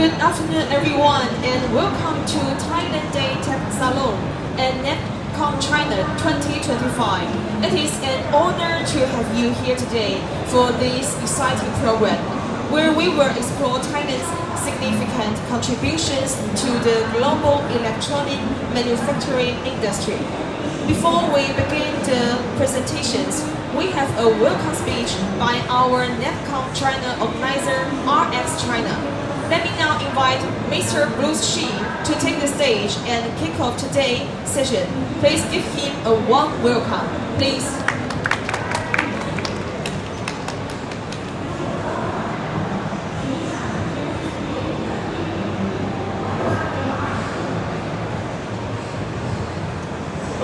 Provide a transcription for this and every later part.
Good afternoon, everyone, and welcome to Thailand Day Tech Salon and NEPCON China 2025. It is an honor to have you here today for this exciting program, where we will explore Thailand's significant contributions to the global electronic manufacturing industry. Before we begin the presentations, we have a welcome speech by our NEPCON China organizer, RX China. Let me now invite Mr. Bruce Shi to take the stage and kick off today's session. Please give him a warm welcome. Please.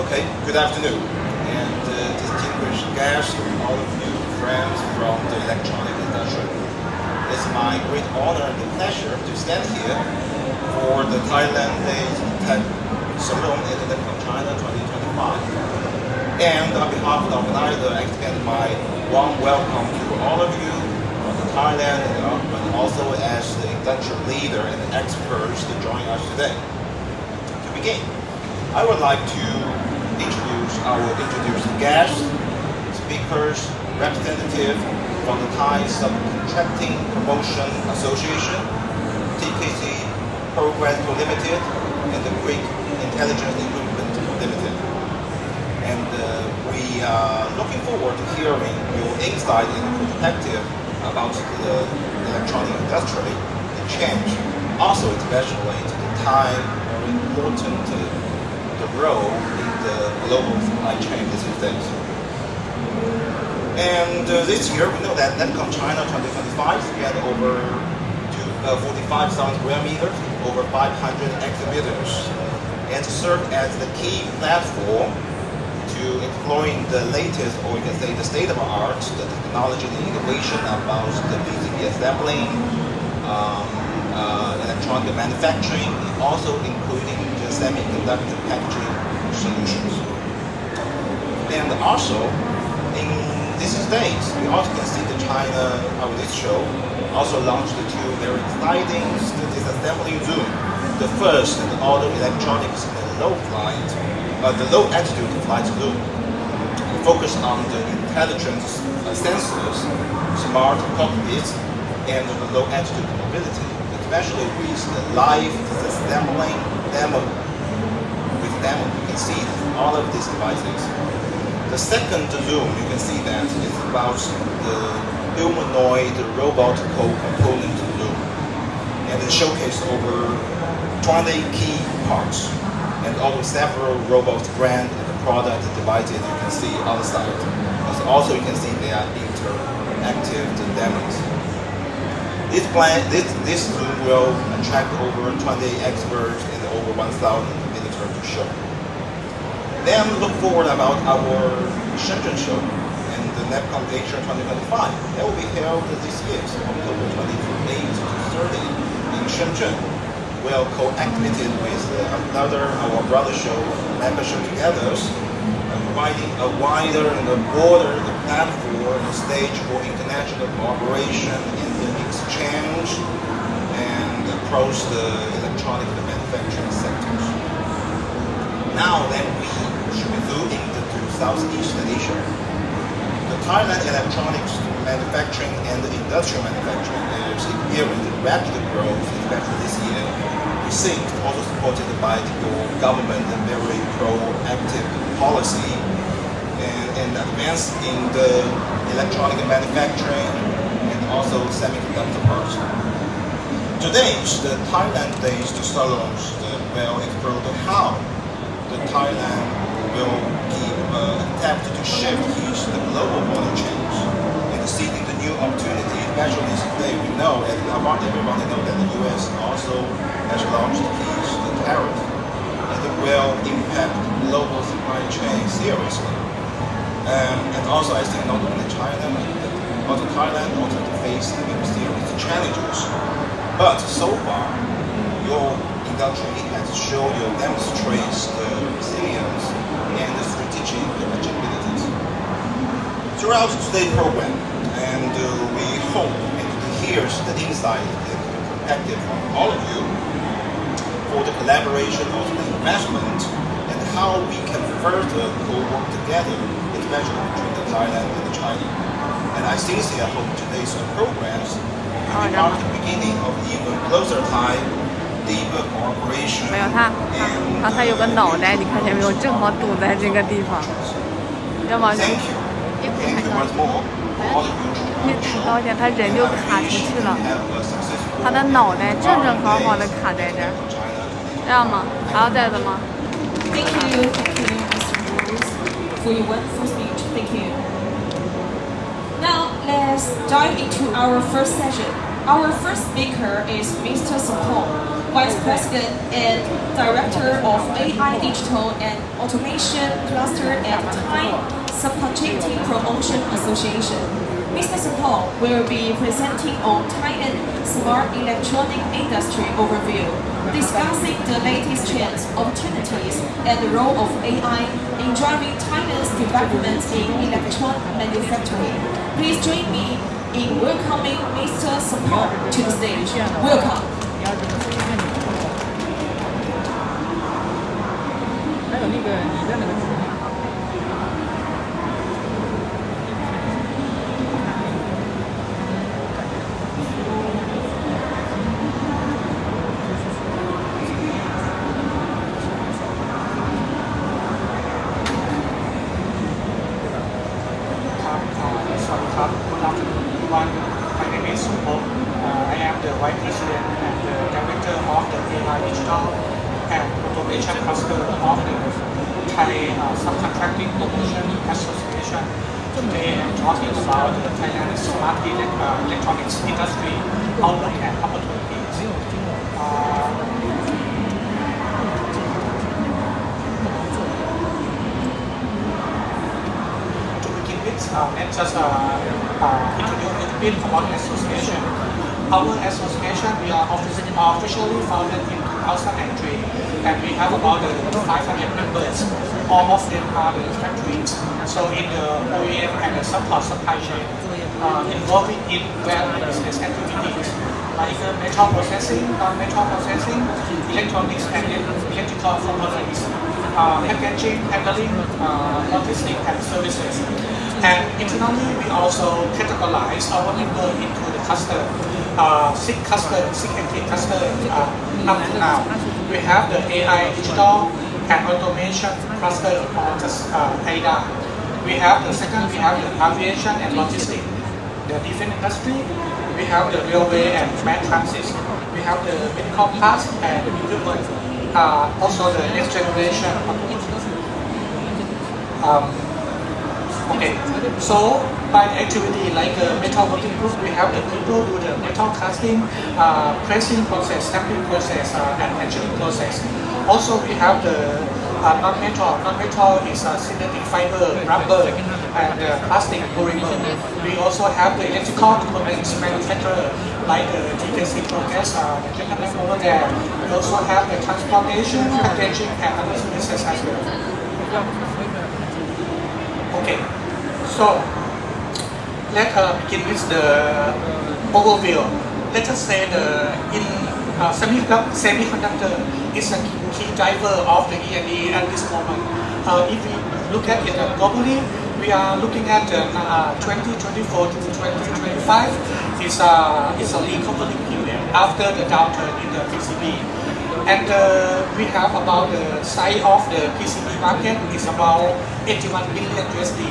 Okay, good afternoon, and distinguished guests, all of you friends from the electronic industry. It's my great honor and pleasure to stand here for the Thailand Day Tech Salon at NEPCON China 2025. And on behalf of the organizer, I extend my warm welcome to all of you from Thailand and also as the industrial leader and experts to join us today. To begin, I would like to introduce guests, speakers, representatives from the Thai Subcontracting Promotion Association, TKC Progress Co Limited, and the Quike Intelligence Equipment Limited. And we are looking forward to hearing your insight and perspective about the electronic industry, the change, also especially to the Thai very important the role in the global supply chain these days. And this year, we know that NEPCON China 2025 spanned over 45,000 square meters, over 500 exhibitors, and served as the key platform to exploring the latest, or you can say the state of art, the technology, the innovation about the PCB assembling, electronic manufacturing, also including the semiconductor packaging solutions. And also, in these days, we also can see the China, this show, also launched the two very exciting disassembly zoom. The first, the auto electronics and the low altitude flight zoom, focused on the intelligence sensors, smart cockpits, and the low altitude mobility, especially with the live disassembling demo. With demo, you can see all of these devices. The second zoom, you can see that it's about the humanoid robotical component zoom, and it showcased over 20 key parts, and also several robots brand and product devices you can see on the side. Also, you can see they are interactive demos. This zoom will attract over 20 experts and over 1,000 visitors to show. Then look forward about our Shenzhen show and the NEPCON Asia 2025. That will be held this year, so October 28th to 30 in Shenzhen. We'll co-activated with another our brother show, membership together, providing a wider and a broader platform and stage for international cooperation in the exchange and across the electronic manufacturing sectors. Now then, we should be moving to Southeast Asia. The Thailand electronics manufacturing and industrial manufacturing is experiencing rapid growth, especially this year. We think also supported by the government and very proactive policy and advance in the electronic manufacturing and also semiconductor parts. Today, the Thailand Days to Salons will explore how the Thailand will give attempt to shift the global value chains and seizing the new opportunity, especially today we know, and I want everyone to know that the US also has launched the tariff, and it will impact global supply chain seriously. And also I think not only China, but also Thailand also to face the very serious challenges. But so far, your industry has shown you demonstrates the resilience and the strategic capabilities throughout today's program, and we hope and hear the insight and perspective from all of you for the collaboration of the investment and how we can further co-work together, especially between Thailand and China. And I sincerely hope today's programs will be mark the beginning of even closer tie, deeper cooperation. 没有它有个脑袋，你看见没有？正好堵在这个地方，要么就 Thank you. Thank you once more for all of you. 你抬高一点，它人就卡出去了。它的脑袋正好的卡在这儿，这样吗？还要再的吗 Thank you, Mr. Bruce, for your wonderful speech. Thank you. Now let's dive into our first session. Our first speaker is Mr. Salon, Vice President and Director of AI Digital and Automation Cluster at Thai Subcontracting Promotion Association. Mr. Salon will be presenting on Thailand smart electronic industry overview, discussing the latest trends, opportunities, and the role of AI in driving Thailand's development in electronic manufacturing. Please join me in welcoming Mr. Salon to the stage. Welcome. 还有那个你在那个。Good afternoon, everyone. My name is Supo. I am the Vice President and the Director of the AI Digital and Automation Cluster of the Thai Subcontracting Promotion Association. Today I'm talking about the Thailand smart electronics industry outlook and opportunities. Let's just introduce a little bit about the association. Our association, we are officially founded in 2003, and we have about 500 members. All of them are the factories. So in the OEM and the supply chain, involving in various business activities like metal processing, non-metal processing, electronics and electrical components, packaging, handling, logistics and services. And internally, we also categorize our member into the cluster, six entity cluster up to now. We have the AI digital and automation cluster, or just AIDA. We have the second, we have the aviation and logistics, the defense industry. We have the railway and mass transit. We have the medical parts and equipment. Also the next generation. Okay, so by the activity like metal working group, we have the people do the metal casting, pressing process, stamping process, and etching process. Also, we have the non-metal. Non-metal is synthetic fiber, rubber, and plastic polymer. We also have the electrical components manufacturer like TKC Progress, the gentleman over there. We also have the transportation, packaging, and other services as well. Okay. So, let's begin with the overview. Let us say semiconductor is a key driver of the E&E at this moment. If we look at it globally, we are looking at 2024 to 2025 is a recovery period after the downturn in the PCB. And we have about the size of the PCB market is about 81 billion USD.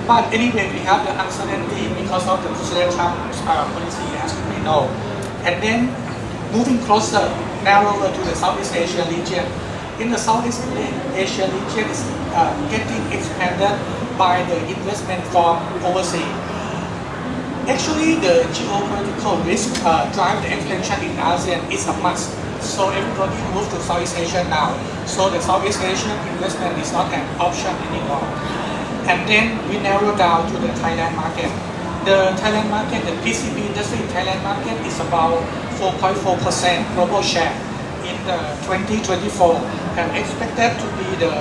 But anyway, we have the uncertainty because of the President Trump's policy, as we know. And then moving closer, narrower to the Southeast Asia region. In the Southeast Asia region is getting expanded by the investment from overseas. Actually, the geopolitical risk drive the expansion in ASEAN is a must. So everybody moves to Southeast Asia now. So the Southeast Asian investment is not an option anymore. And then we narrow down to the Thailand market. The Thailand market, the PCB industry in Thailand market is about 4.4% global share in the 2024 and expected to be the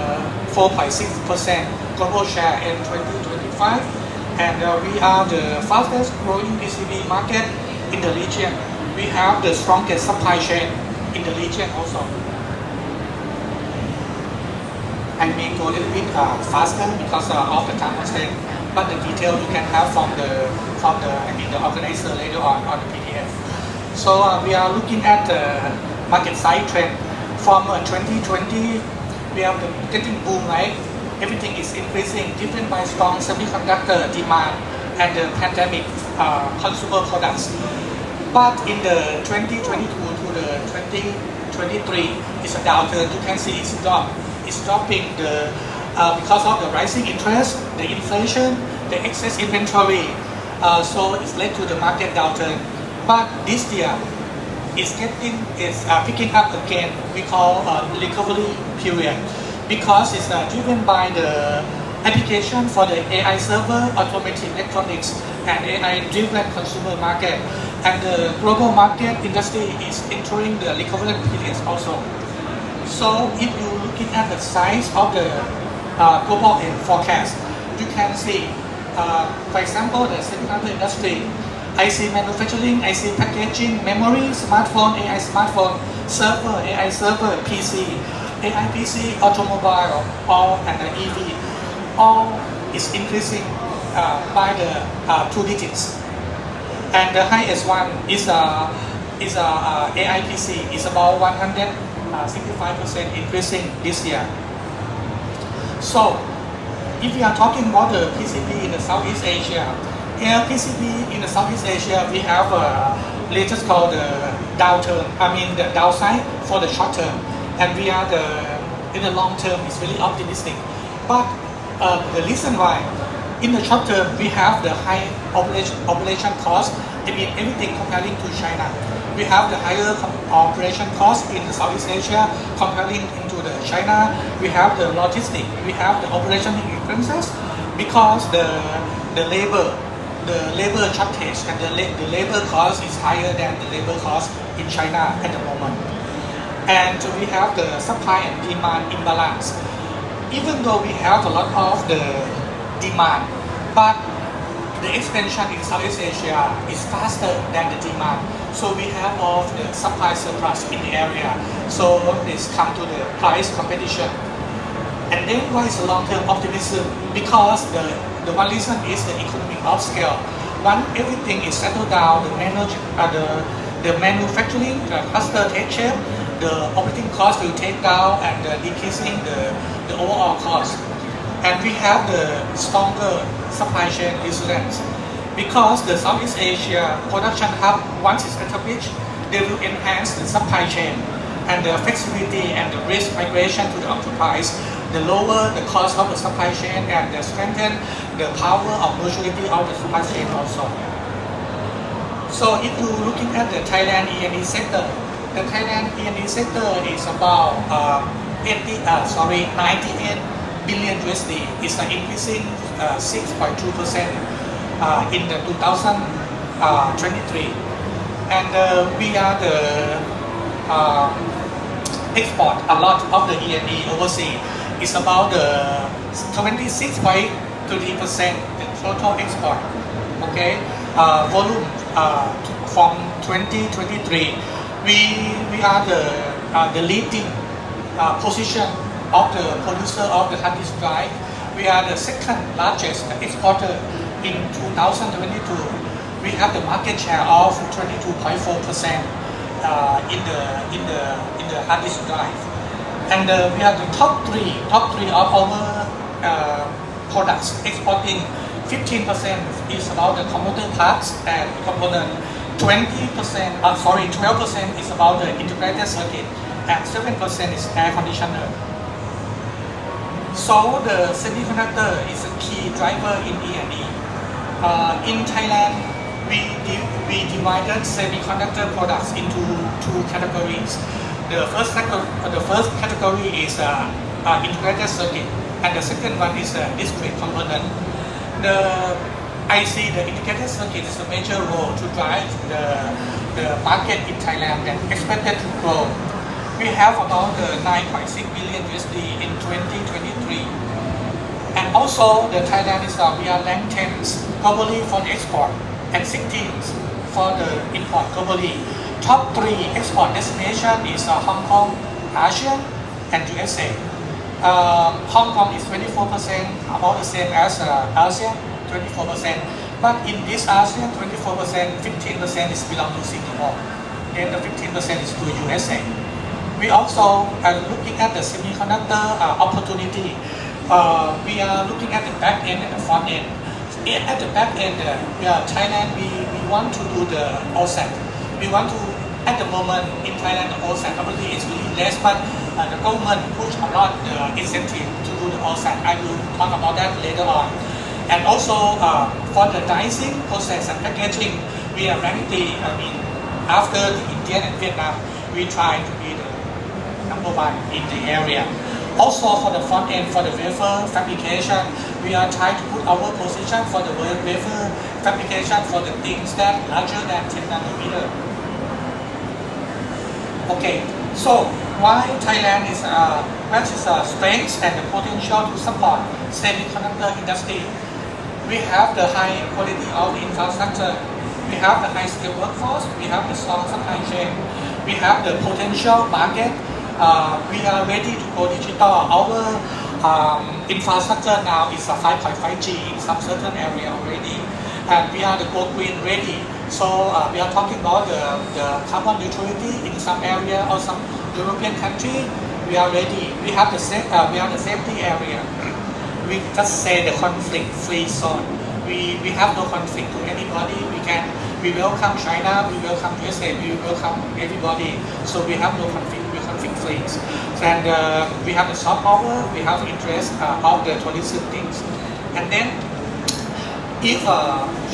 4.6% global share in 2025. And we are the fastest growing PCB market in the region. We have the strongest supply chain in the region also. I may go a little bit faster because of the time constraint, but the detail you can have from the organizer later on the PDF. So we are looking at the market side trend from 2020. We are getting boom, right? Everything is increasing, driven by strong semiconductor demand and the pandemic consumer products. But in the 2022 to the 2023, it's a downturn. You can see it's dropping because of the rising interest, the inflation, the excess inventory. So it's led to the market downturn. But this year, it's picking up again. We call recovery period because it's driven by the application for the AI server, automotive electronics, and AI-driven consumer market. And the global market industry is entering the recovery period also. So if you're looking at the size of the global forecast, you can see, for example, the semiconductor industry, IC manufacturing, IC packaging, memory, smartphone, AI smartphone, server, AI server, PC, AI PC, automobile, all and the EV, all is increasing by the 2 digits. And the highest one is AI PC, is about 165% increasing this year. So, if we are talking about the PCB in the Southeast Asia, here PCB in the Southeast Asia, we have latest called the downturn. The downside for the short term, and we are in the long term is really optimistic. But the reason why in the short term we have the high operation cost. Everything comparing to China. We have the higher operation cost in the Southeast Asia comparing into the China. We have the logistics. We have the operation expenses because the labor shortage and the labor cost is higher than the labor cost in China at the moment. And we have the supply and demand imbalance. Even though we have a lot of the demand, but the expansion in Southeast Asia is faster than the demand. So we have all the supply surplus in the area. So this come to the price competition. And then why is the long-term optimism? Because the one reason is the economy of scale. Once everything is settled down, the manufacturing, the cluster take shape, the operating cost will take down and decreasing the overall cost. And we have the stronger supply chain resilience because the Southeast Asia production hub, once it's established, they will enhance the supply chain and the flexibility and the risk migration to the enterprise, the lower the cost of the supply chain and the strengthen the power of mutuality of the supply chain also. So if you're looking at the Thailand E&E sector, the Thailand E&E sector is about 98 billion USD is increasing 6.2% in the 2023, and we are the export a lot of the E&E overseas. It's about the 26.30% the total export. Okay, volume from 2023, we are the leading position of the producer of the hard disk drive. We are the second largest exporter in 2022. We have the market share of 22.4% in the hard disk drive, and we are the top three of our products exporting. 15% is about the computer parts and component. 12% is about the integrated circuit, and 7% is air conditioner. So the semiconductor is a key driver in E&E. In Thailand, we divided semiconductor products into 2 categories. The first category is integrated circuit, and the second one is discrete component. The IC, the integrated circuit, is a major role to drive the market in Thailand and expected to grow. We have about 9.6 billion USD in 2023. And also the Thailand is we are ranked 10th globally for the export and 16th for the import globally. Top 3 export destination is Hong Kong, Asia, and USA. Hong Kong is 24%, about the same as Asia, 24%. But in this Asia, 24%, 15% is belong to Singapore. Then the 15% is to USA. We also are looking at the semiconductor opportunity. We are looking at the back end and the front end. At the back end, Thailand, we want to do the OSAT. We want to, at the moment in Thailand, the OSAT opportunity is really less, but the government push a lot the incentive to do the OSAT. I will talk about that later on. And also for the dicing process and packaging, we are ranked after the India and Vietnam, we try to be the number 1 in the area. Also for the front end, for the wafer fabrication, we are trying to put our position for the wafer fabrication for the things that larger than 10 nanometer. Okay, so why Thailand is what is strength and the potential to support semiconductor industry? We have the high quality of the infrastructure. We have the high skilled workforce. We have the strong supply chain. We have the potential market. We are ready to go digital. Our infrastructure now is a 5.5G in some certain area already, and we are the go green ready. So we are talking about the carbon neutrality in some area or some European country. We are ready. We have the safety area. We just say the conflict-free zone. We have no conflict to anybody. We welcome China. We welcome USA. We welcome everybody. So we have no conflict. We conflict-free. And we have the soft power. We have interest of the tourism things. And then, if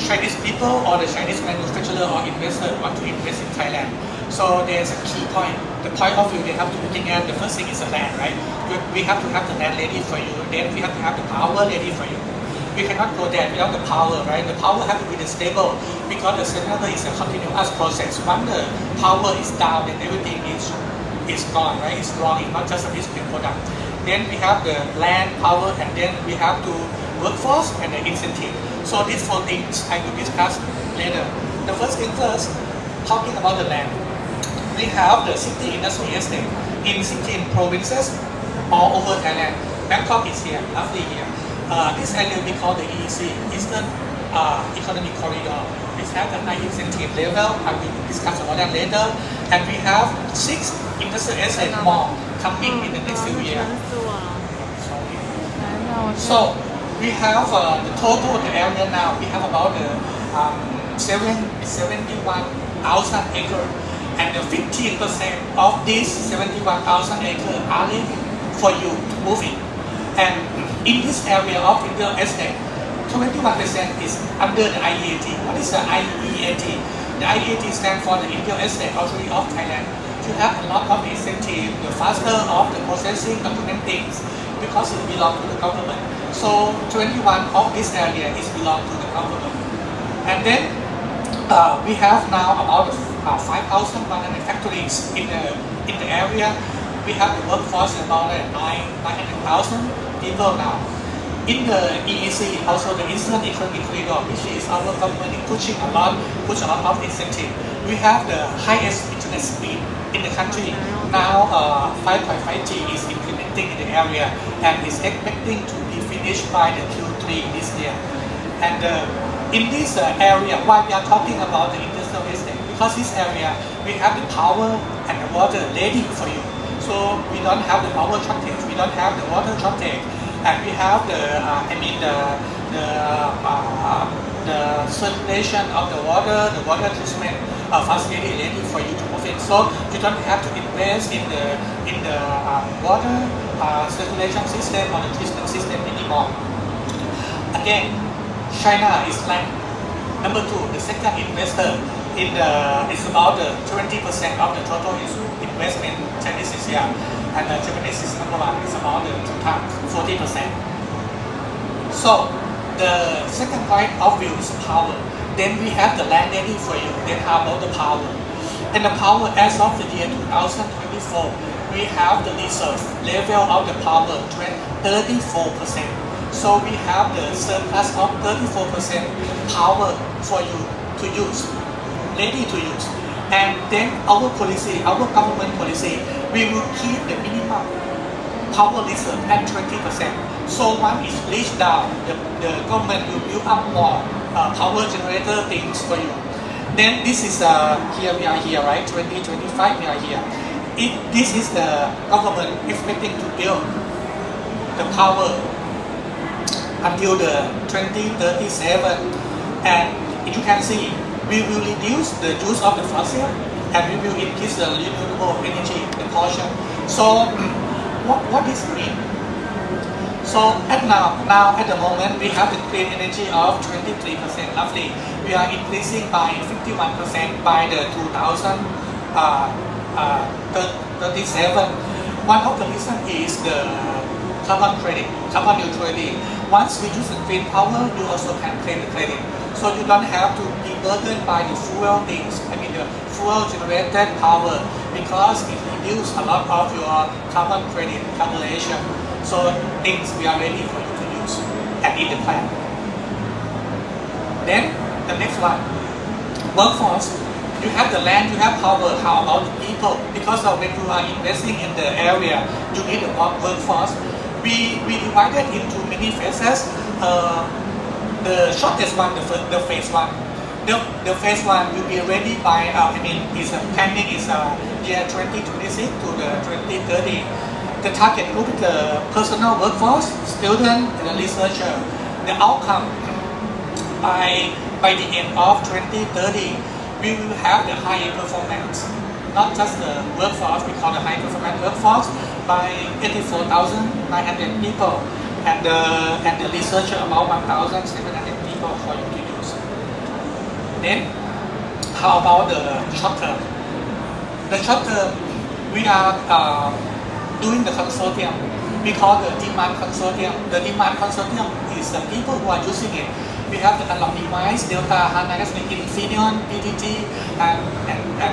Chinese people or the Chinese manufacturer or investor want to invest in Thailand, so there's a key point. The point of view they have to looking at, the first thing is the land, right? We have to have the land ready for you. Then we have to have the power ready for you. We cannot go there without the power, right? The power has to be stable because the semiconductor is a continuous process. Once the power is down, then everything is gone, right? It's wrong. It's not just a display product. Then we have the land, power, and then we have the workforce and the incentive. So these 4 things I will discuss later. The first thing first, talking about the land. We have the city industry estate in 16 provinces all over Thailand. Bangkok is here, roughly here. This area we call the EEC, Eastern Economic Corridor. It has a high incentive level. I will discuss about that later. And we have 6 industrial estate more coming in the next few years. So we have the total area now. We have about 71,000 acres. And 15% of these 71,000 acres are ready for you to move in. And in this area of industrial estate, 21% is under the IEAT. What is the IEAT? The IEAT stands for the Industrial Estate Authority of Thailand. To have a lot of incentive, the faster of the processing, documenting, because it belongs to the government. So 21 of this area is belong to the government. And then we have now about 5,100 factories in the area. We have the workforce about 900,000 people now. In the EEC, also the Eastern Economic Corridor, which is our government pushing a lot of incentive. We have the highest internet speed in the country. Now 5.5G is implementing in the area and is expecting to be finished by the Q3 this year. And in this area, why we are talking about the industrial estate? Because this area, we have the power and the water ready for you. So we don't have the power shortage, we don't have the water shortage, and we have the circulation of the water treatment facility ready for you to move in. So you don't have to invest in the water circulation system or the treatment system anymore. Again, China is like number 2, the second investor. It's about 20% of the total investment Chinese is here, and the Japanese is number 1. It's about 2 times, 40%. So the second point of view is power. Then we have the land ready for you. Then how about the power? And the power as of the year 2024, we have the reserve level of the power 34%. So we have the surplus of 34% power for you to use. ready to use. And then our policy, our government policy, we will keep the minimum power reserve at 20%. So once it's reached down, the government will build up more power generator things for you. Then this is here we are here, right? 2025 we are here. This is the government expecting to build the power until the 2037, and you can see we will reduce the use of the fossil and we will increase the renewable energy the portion. So what this mean? So now at the moment we have the clean energy of 23% roughly. We are increasing by 51% by the 2037. One of the reason is the carbon credit, carbon neutrality. Once we use the green power, you also can claim the credit. So you don't have to be burdened by the fuel things, the fuel generated power, because it reduces a lot of your carbon credit calculation. So things we are ready for you to use and in the plan. Then the next one, workforce. You have the land, you have power. How about people? Because when you are investing in the area, you need a workforce. We divided into many phases. The shortest one, the phase one. The phase one will be ready by, planning is year 2026 to the 2030. The target group is the personal workforce, student, and the researcher. The outcome by the end of 2030, we will have the high performance, not just the workforce, we call the high performance workforce, by 84,900 people, and the researcher about 1,700 people for you to use. Then, how about the short term? The short term, we are doing the consortium. We call the demand consortium. The demand consortium is the people who are using it. We have the analog device, Delta, Harness, Infineon, PTT, and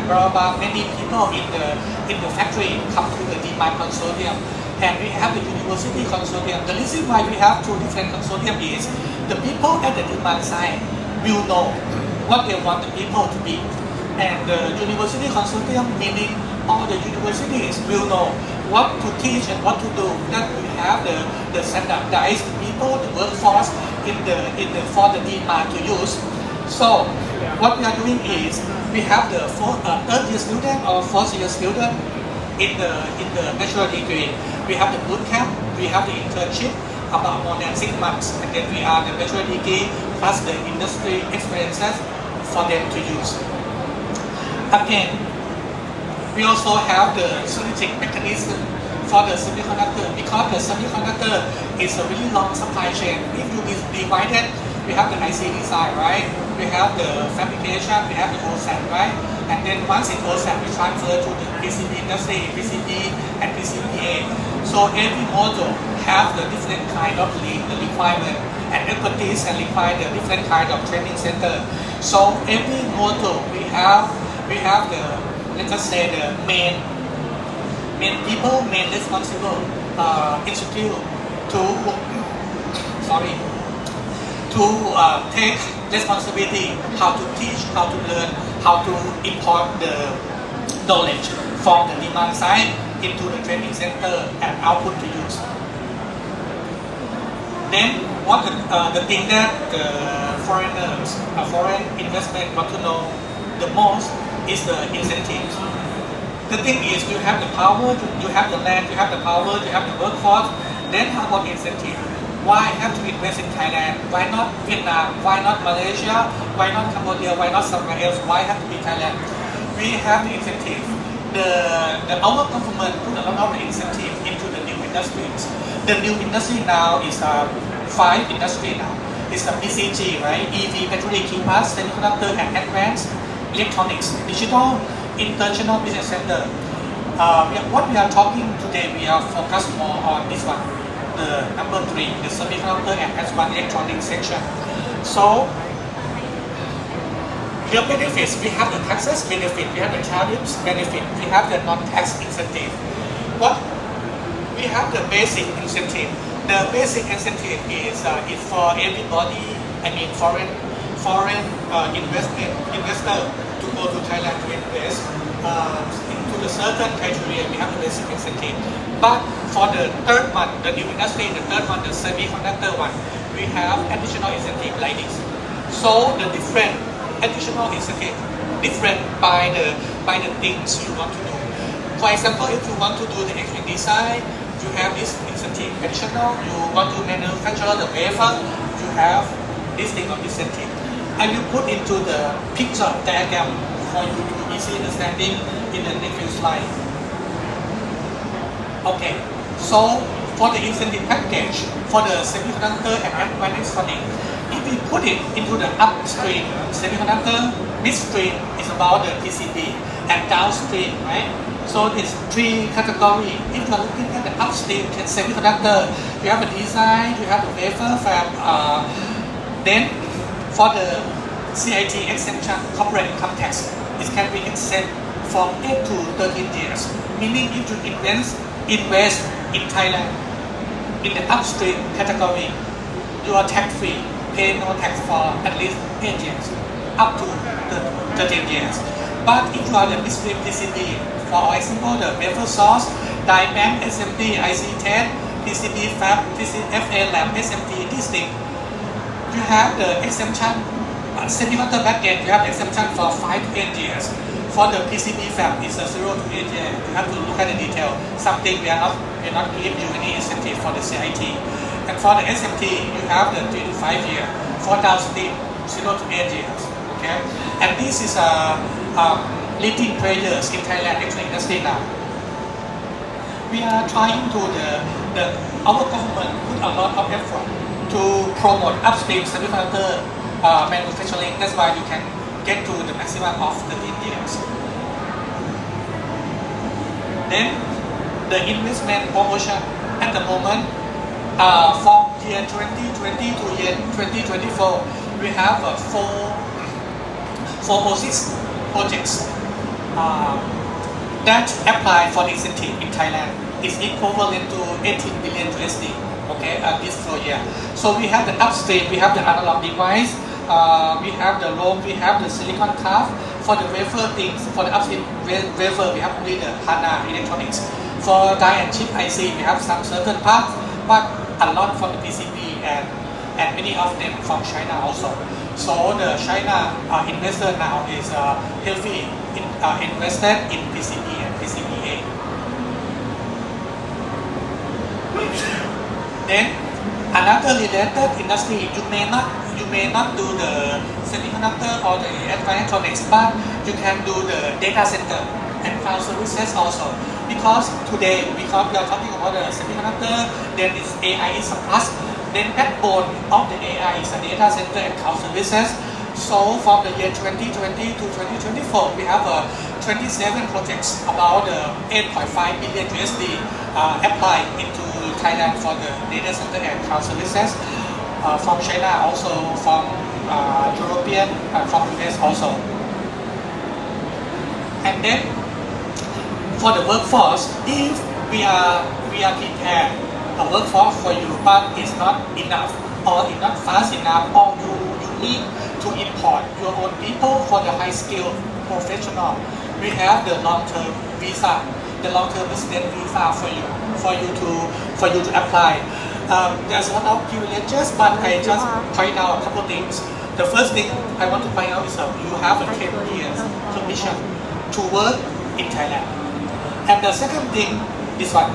blah, many people in the factory come to the demand consortium. And we have the university consortium. The reason why we have two different consortium is the people at the demand side will know what they want the people to be. And the university consortium, meaning all the universities will know what to teach and what to do. That we have the standardized people, the workforce for the demand to use. So what we are doing is we have the third year student or fourth year student in the bachelor degree. We have the boot camp, we have the internship about more than 6 months, and then we are the bachelor degree plus the industry experiences for them to use. Again, we also have the synergetic mechanism for the semiconductor, because the semiconductor is a really long supply chain. If you divide it, we have the IC design, right? We have the fabrication, we have the OSAT, right? And then once it's OSAT, we transfer to the PCB industry, PCB and PCBA. So every module have the different kind of requirement and expertise and require the different kind of training center. So every module we have the, let's just say the main people, main responsible institute to take responsibility how to teach, how to learn, how to import the knowledge from the demand side into the training center and output to use. Then what the thing that the foreigners, foreign investment want to know the most is the incentives. The thing is, you have the power, you have the land, you have the power, you have the workforce. Then how about incentive? Why have to invest in Thailand? Why not Vietnam? Why not Malaysia? Why not Cambodia? Why not somewhere else? Why have to be Thailand? We have the incentive. Our government put a lot of the incentive into the new industries. The new industry now is 5 industry now. It's the BCG, right? EV, battery, key parts, semiconductor, and advanced electronics, digital, international business center. What we are talking today, we are focused more on this one, the number 3, the semiconductor and advanced electronics section. So the benefits, we have the taxes benefit, we have the tariffs benefit, we have the non-tax incentive. We have the basic incentive. The basic incentive is for everybody, foreign investor to go to Thailand to invest into the certain criteria, we have the basic incentive. But for the third one, the new industry, the third one, the semiconductor one, we have additional incentive like this. So the different additional incentive different by the things you want to do. For example, if you want to do the exhibitor design, you have this incentive additional. You want to manufacture the wafer, you have this thing of incentive. And you put into the picture diagram for you to easily understanding in the next few slides. Okay, so for the incentive package for the semiconductor and advanced electronics, if we put it into the upstream semiconductor, midstream is about the PCB, and downstream, right? So it's three categories. If you are looking at the upstream semiconductor, you have a design, you have a wafer fab. Then for the CIT exemption, corporate income tax, it can be exempt from 8 to 13 years. Meaning if you invest in Thailand, in the upstream category, you are tax-free, pay no tax for at least 8 years, up to 13 years. But if you are the midstream PCB, for example, the wafer source, die bank, SMD, IC test, PCB fab, FA lab, SMT, this thing, you have the exemption. Semiconductor backend, you have exemption for 5 to 8 years. For the PCB fab, it's a 0 to 8 years. You have to look at the detail. Something we are not giving you any incentive for the CIT. And for the SMT, you have the 3 to 5 years. For downstream, 0 to 8 years. Okay, and this is leading players in Thailand actually industry now. We are trying to our government put a lot of effort to promote upstream semiconductor manufacturing. That's why you can get to the maximum of 13 years. Then the investment promotion at the moment from year 2020 to year 2024, we have four or six projects that apply for the incentive in Thailand. Is equivalent to 18 billion USD. Okay, this 4 year. So we have the upstream, we have the analog device, we have the loam, we have the silicon card. For the wafer things, for the upstream wafer, we have only the HANA electronics. For die and chip IC, we have some certain parts, but a lot from the PCB and many of them from China also. So the China investor now is heavily invested in PCB and PCBA. Then another related industry, you may not do the semiconductor or the advanced electronics, but you can do the data center and cloud services also. Because today, because we are talking about the semiconductor, then it's AI is a plus. Then backbone of the AI is a data center and cloud services. So from the year 2020 to 2024, we have 27 projects about 8.5 billion USD applied into Thailand for the data center and cloud services. From China also, from European, from US also. And then for the workforce, if we are prepared a workforce for you, but it's not enough or it's not fast enough, or you need to import your own people for the high skilled professional. We have the long-term visa, the long-term resident visa for you to apply. There's a lot of privileges, but I just point out a couple things. The first thing I want to point out is you have a 10 years permission to work in Thailand. And the second thing, this one,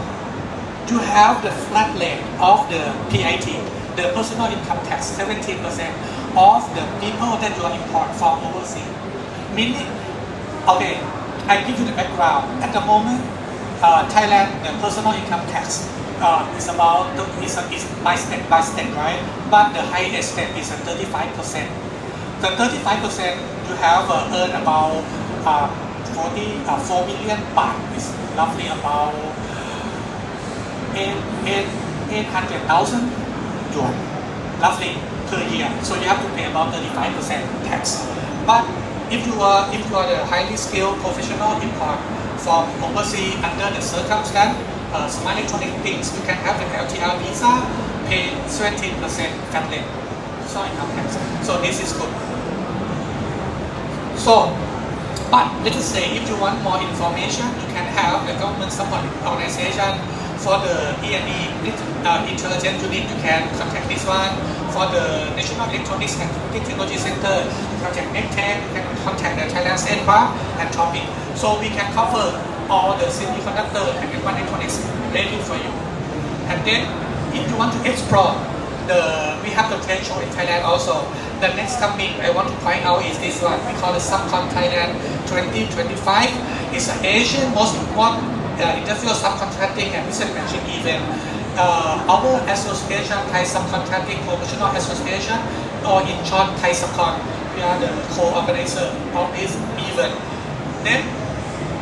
you have the flat rate of the PIT, the personal income tax, 17% of the people that you import from overseas. Meaning, okay, I give you the background. At the moment, Thailand, the personal income tax is about is by state, right? But the highest state is 35%. The 35% you have earned about 4 million baht, is roughly about 800,000 yuan, roughly per year. So you have to pay about 35% tax. But if you are the highly skilled professional import from overseas under the circumstance, smart electronic things, you can have the LTR visa, pay 17% flat rate, so income tax. So this is good. So But let us say if you want more information, you can have the government support organization for the E&E intelligence unit. You can contact this one. For the National Electronics and Technology Center, you contact NEPCON. You can contact the Thailand State Park and Topic. So we can cover all the semiconductor and electronics ready for you. And then if you want to explore we have the trade show in Thailand also. The next coming I want to point out is this one. We call it SubCon Thailand 2025. It's an Asian most important industrial subcontracting and business matching event. Our association, Thai Subcontracting Professional Association, or in short Thai Subcon, we are the co-organizer of this event. Then,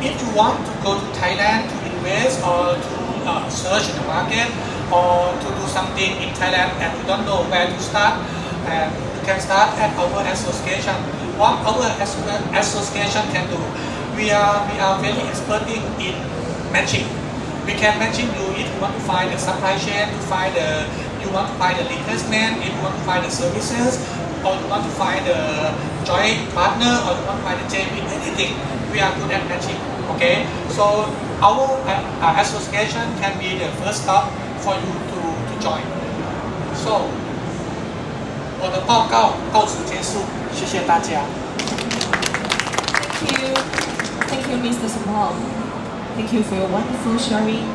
if you want to go to Thailand to invest or to search in the market or to do something in Thailand and you don't know where to start, and you can start at our association. What our association can do, we are very expert in matching. We can matching you if you want to find the supply chain, you want to find the replacement, if you want to find the services, or you want to find the joint partner, or you want to find the JV, anything. We are good at matching. Okay, so our association can be the first stop for you to join. So 我的报告到此结束，谢谢大家。Thank you, Mr. Salon. Thank you for your wonderful sharing.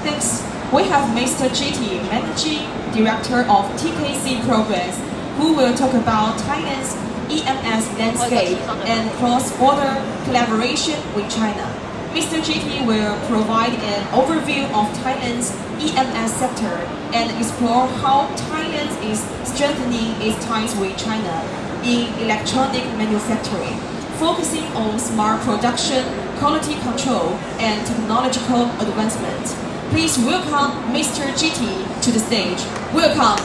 Next, we have Mr. GT, Managing Director of TKC Progress, who will talk about Thailand's EMS landscape and cross-border collaboration with China. Mr. GT will provide an overview of Thailand's EMS sector and explore how Thailand is strengthening its ties with China in electronic manufacturing, focusing on smart production, quality control, and technological advancement. Please welcome Mr. GT to the stage. Welcome.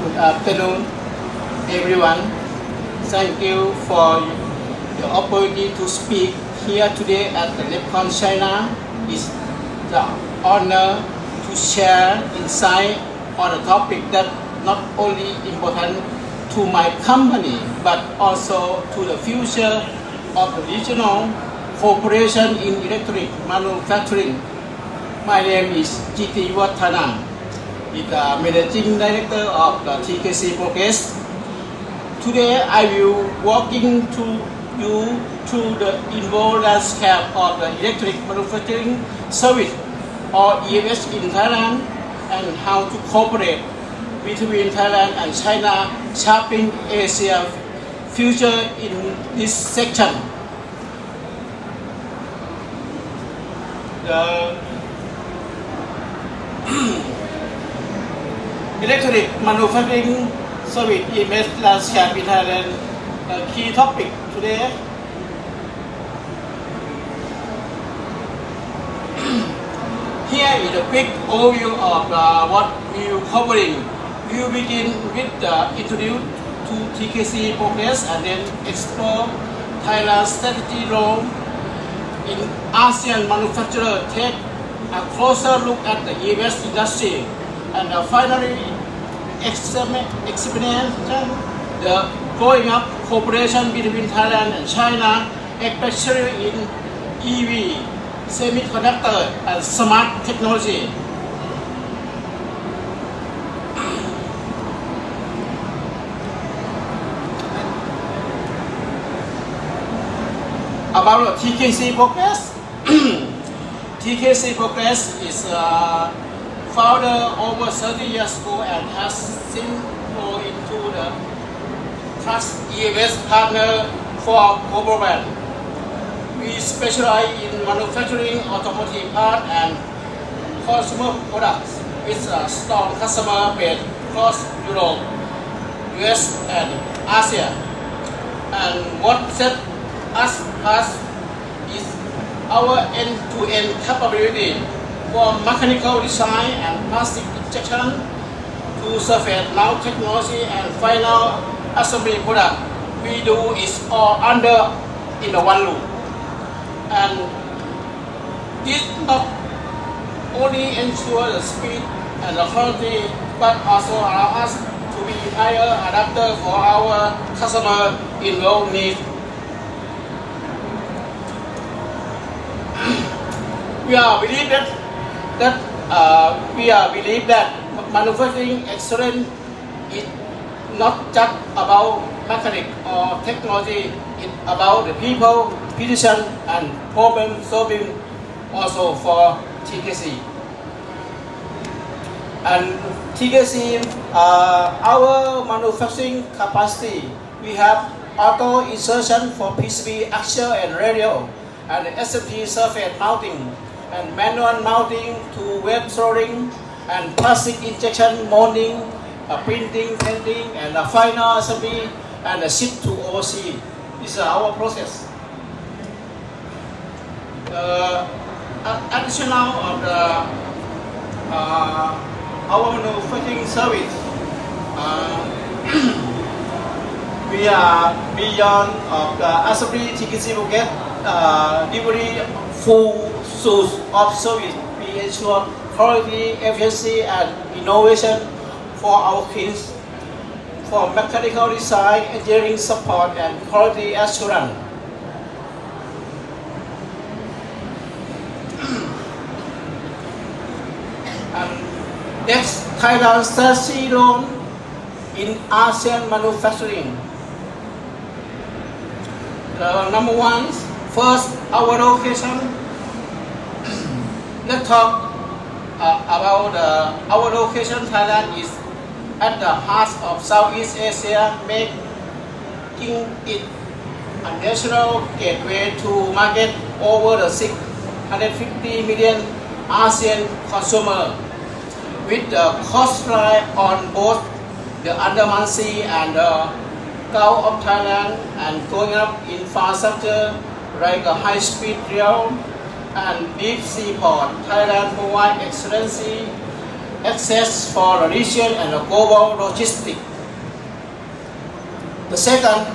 Good afternoon, everyone. Thank you for the opportunity to speak here today at the NEPCON China. It's the honor to share insight on a topic that not only important to my company but also to the future of the regional cooperation in electronic manufacturing. My name is GT Wattana. I'm the Managing Director of the TKC Progress. Today I will walking to you through the involved landscape of the electric manufacturing service or EMS in Thailand and how to cooperate between Thailand and China, shaping Asia's future in this section. The electronic manufacturing service EMS landscape in Thailand, a key topic today. Here is a quick overview of what we are covering. We will begin with the introduction to TKC Progress and then explore Thailand's strategy role in ASEAN manufacturer, take a closer look at the EMS industry, and finally examine the growing up cooperation between Thailand and China, especially in EV, semiconductor, and smart technology. About the TKC Progress, TKC Progress is founded over 30 years ago and has since grown into the trust EMS partner for government. We specialize in manufacturing automotive parts and consumer products with a strong customer base across Europe, US, and Asia. And what sets us apart is our end-to-end capability for mechanical design and plastic injection to surface mount technology and final assembly product we do is all under in the one loop. And this not only ensure the speed and the quality, but also allow us to be higher adapter for our customer involved needs. We are believe that manufacturing excellence is not just about mechanics or technology. It's about the people, precision, and problem solving also for TKC. And TKC, our manufacturing capacity, we have auto insertion for PCB axial and radial, and SMT surface mounting, and manual mounting to web soldering, and plastic injection molding, printing, painting, and final assembly, and ship to overseas. This is our process. Additional of the our manufacturing service, we are beyond of the assembly TKC will get delivery full suite of service. We ensure quality, efficiency, and innovation for our clients, for mechanical design, engineering support, and quality assurance. Next, Thailand strategy loan in ASEAN manufacturing. Number one, first, our location. Let's talk about our location. Thailand is at the heart of Southeast Asia, making it a national gateway to market over the 650 million ASEAN consumers, with the coastline on both the Andaman Sea and the Gulf of Thailand, and going up infrastructure like a high-speed rail and deep sea port. Thailand provides excellency access for the region and the global logistics. The second,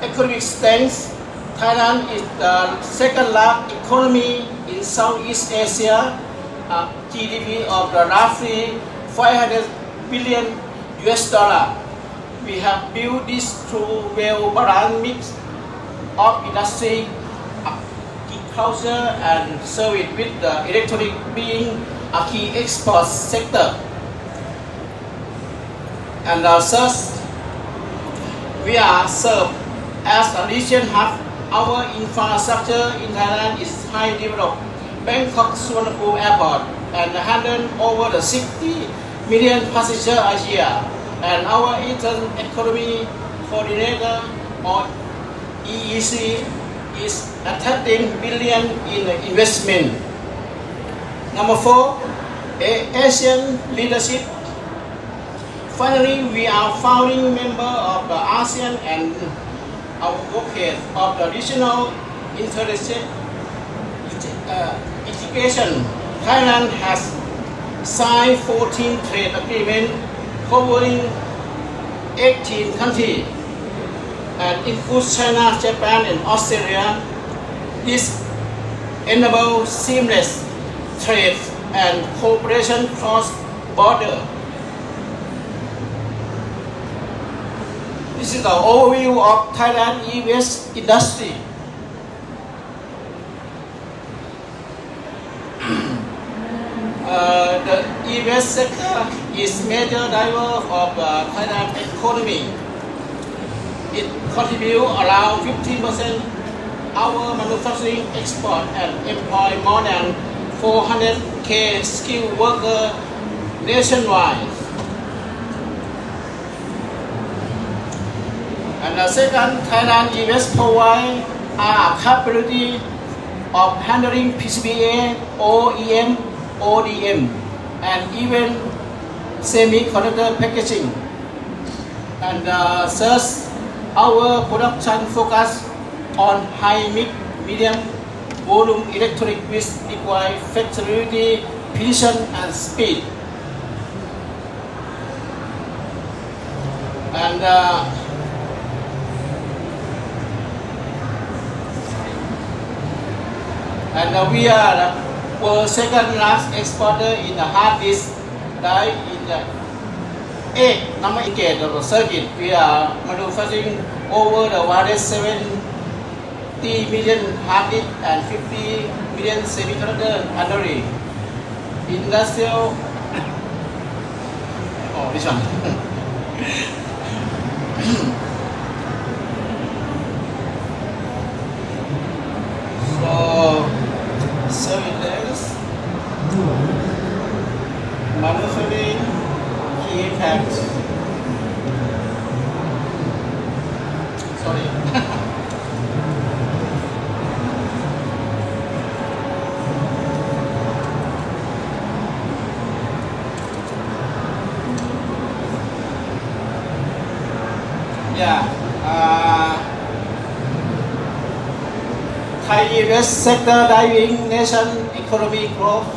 economic strength. Thailand is the second largest economy in Southeast Asia. GDP of the roughly 500 billion US dollar. We have built this through well-balanced mix of industry, agriculture, and service, with the electronic being a key export sector. And thus, we are served as a region hub. Our infrastructure in Thailand is highly developed. Bangkok Suvarnabhumi Airport and handle over the 60 million passengers a year, and our Eastern Economy Coordinator or EEC is attracting billion in investment. Number four, Asian leadership. Finally, we are founding member of the ASEAN and advocate of the regional integration. Thailand has signed 14 trade agreements covering 18 countries and includes China, Japan, and Australia. This enables seamless trade and cooperation cross border. This is the overview of Thailand EVS industry. The EVS sector is major driver of the Thailand economy. It contributes around 15% our manufacturing export and employ more than 400,000 skilled workers nationwide. And the second, Thailand EVS provide a capability of handling PCBA, OEM, ODM, and even semiconductor packaging. And thus, our production focus on high medium volume electronic which require flexibility, precision, and speed. And we are the world second largest exporter in the hard disk die in the 8 number indicator of the circuit. We are manufacturing over the 170 million hard disk and 50 million semiconductor annually. Industrial. Oh, this one. So, cylinders, manufacturing, key impacts. Sorry. Yeah. Thai US sector driving nation economic growth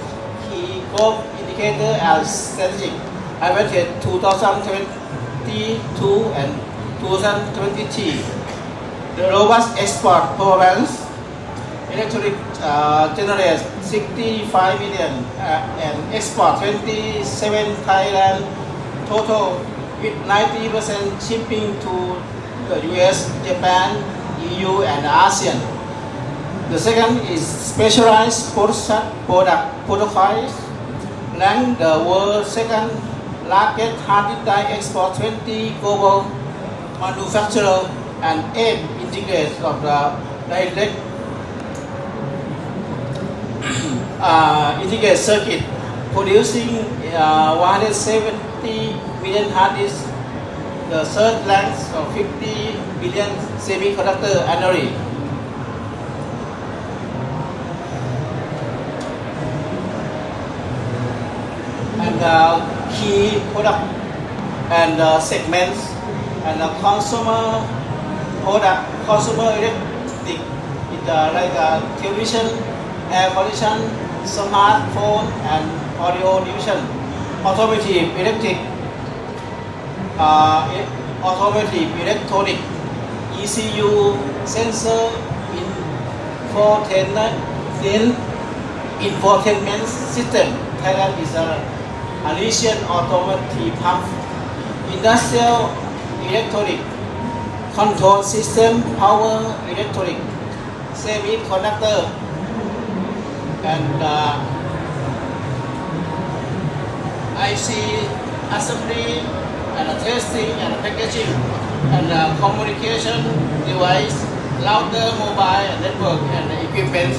key growth indicator as strategic advantage 2022 and 2023. The robust export performance electronic generates 65 million and export 27 Thailand total with 90% shipping to the US, Japan, EU and ASEAN. The second is specialized product protocols, ranked the world second largest hard disk die export 20 global manufacturer and 8 integrators of the direct integrated circuit, producing 170 million hard disks, the third rank of 50 billion semiconductor annually. And key product and segments and consumer product, consumer electric, like television, air condition, smartphone and audio division, automotive electric, automotive electronic, ECU, sensor, infotainment system. Thailand is a Asian automotive hub. Industrial electronic, control system, power electronic, semiconductor, and IC assembly and testing and packaging and communication device, router, mobile and network and equipment.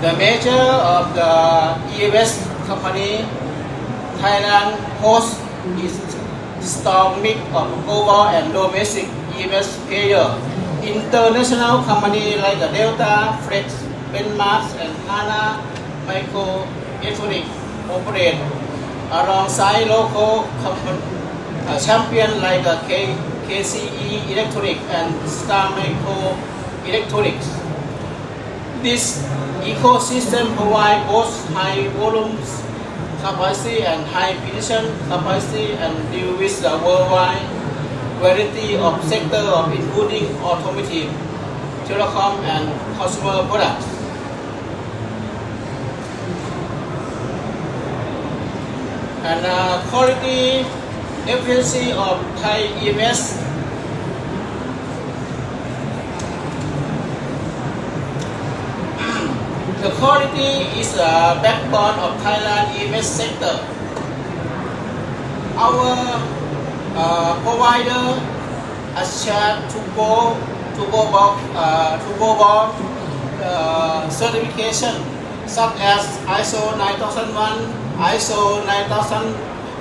The major of the EMS company, Thailand hosts is strong mix of global and domestic EMS player. International company like the Delta, Flex, Benmark and Hana Microelectronics operate alongside local champions like KCE Electronic and Star Microelectronics. This ecosystem provides both high volumes capacity and high precision capacity and deal with the worldwide variety of sectors including automotive, telecom and consumer products. And quality efficiency of Thai EMS. The quality is a backbone of Thailand EMS sector. Our provider achieved to global certification such as ISO 9001, ISO 9000,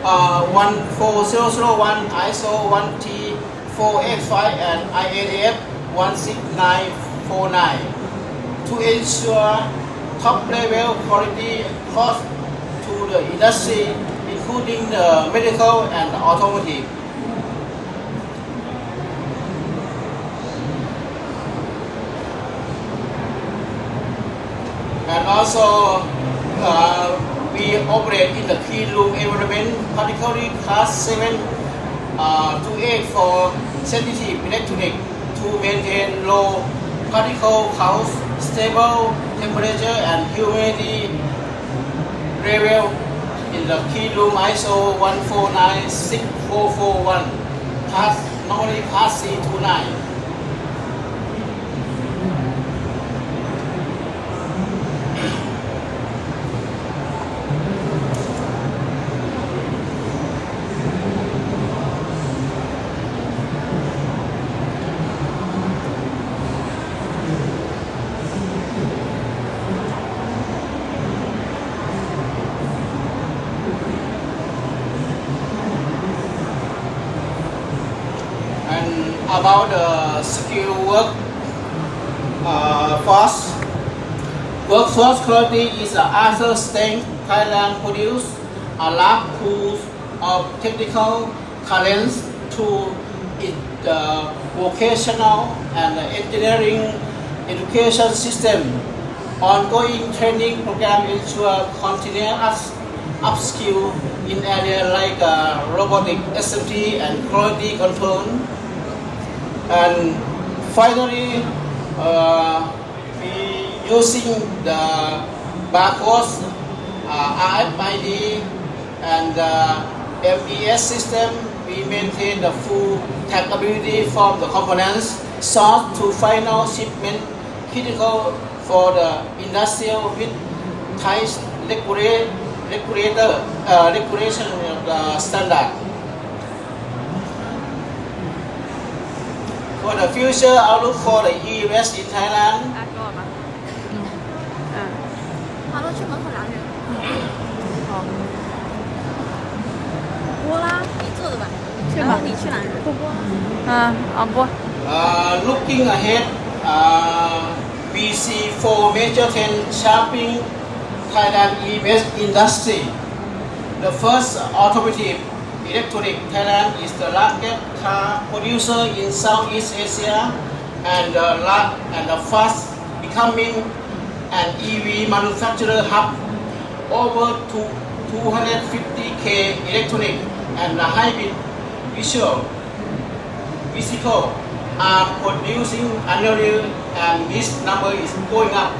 14001, ISO 1T485, and IATF 16949 to ensure top level quality across to the industry, including the medical and automotive. And also, we operate in the clean room environment, particularly class 7 to 8 for sensitive electronic to maintain low particle count, stable temperature and humidity level in the clean room ISO 1496441, normally class C to 9. About the skill workforce quality is another strength. Thailand produce a large pool of technical talents through its vocational and engineering education system. Ongoing training program ensure continuous upskill in areas like robotic SMT and quality control. And finally, we using the barcodes, RFID, and MES system. We maintain the full trackability from the components source to final shipment, critical for the industrial with tight regulation standard. For the future outlook for the e-waste in Thailand. 他都去门口量人。好。播啦，你坐着吧。然后你去量人。不播。播。Looking ahead, we see 4 major trends shaping Thailand e-waste industry. The first, automotive. Electronic. Thailand is the largest car producer in Southeast Asia and the fast becoming an EV manufacturer hub. Over 250k electronic and hybrid vehicle are producing annually, and this number is going up.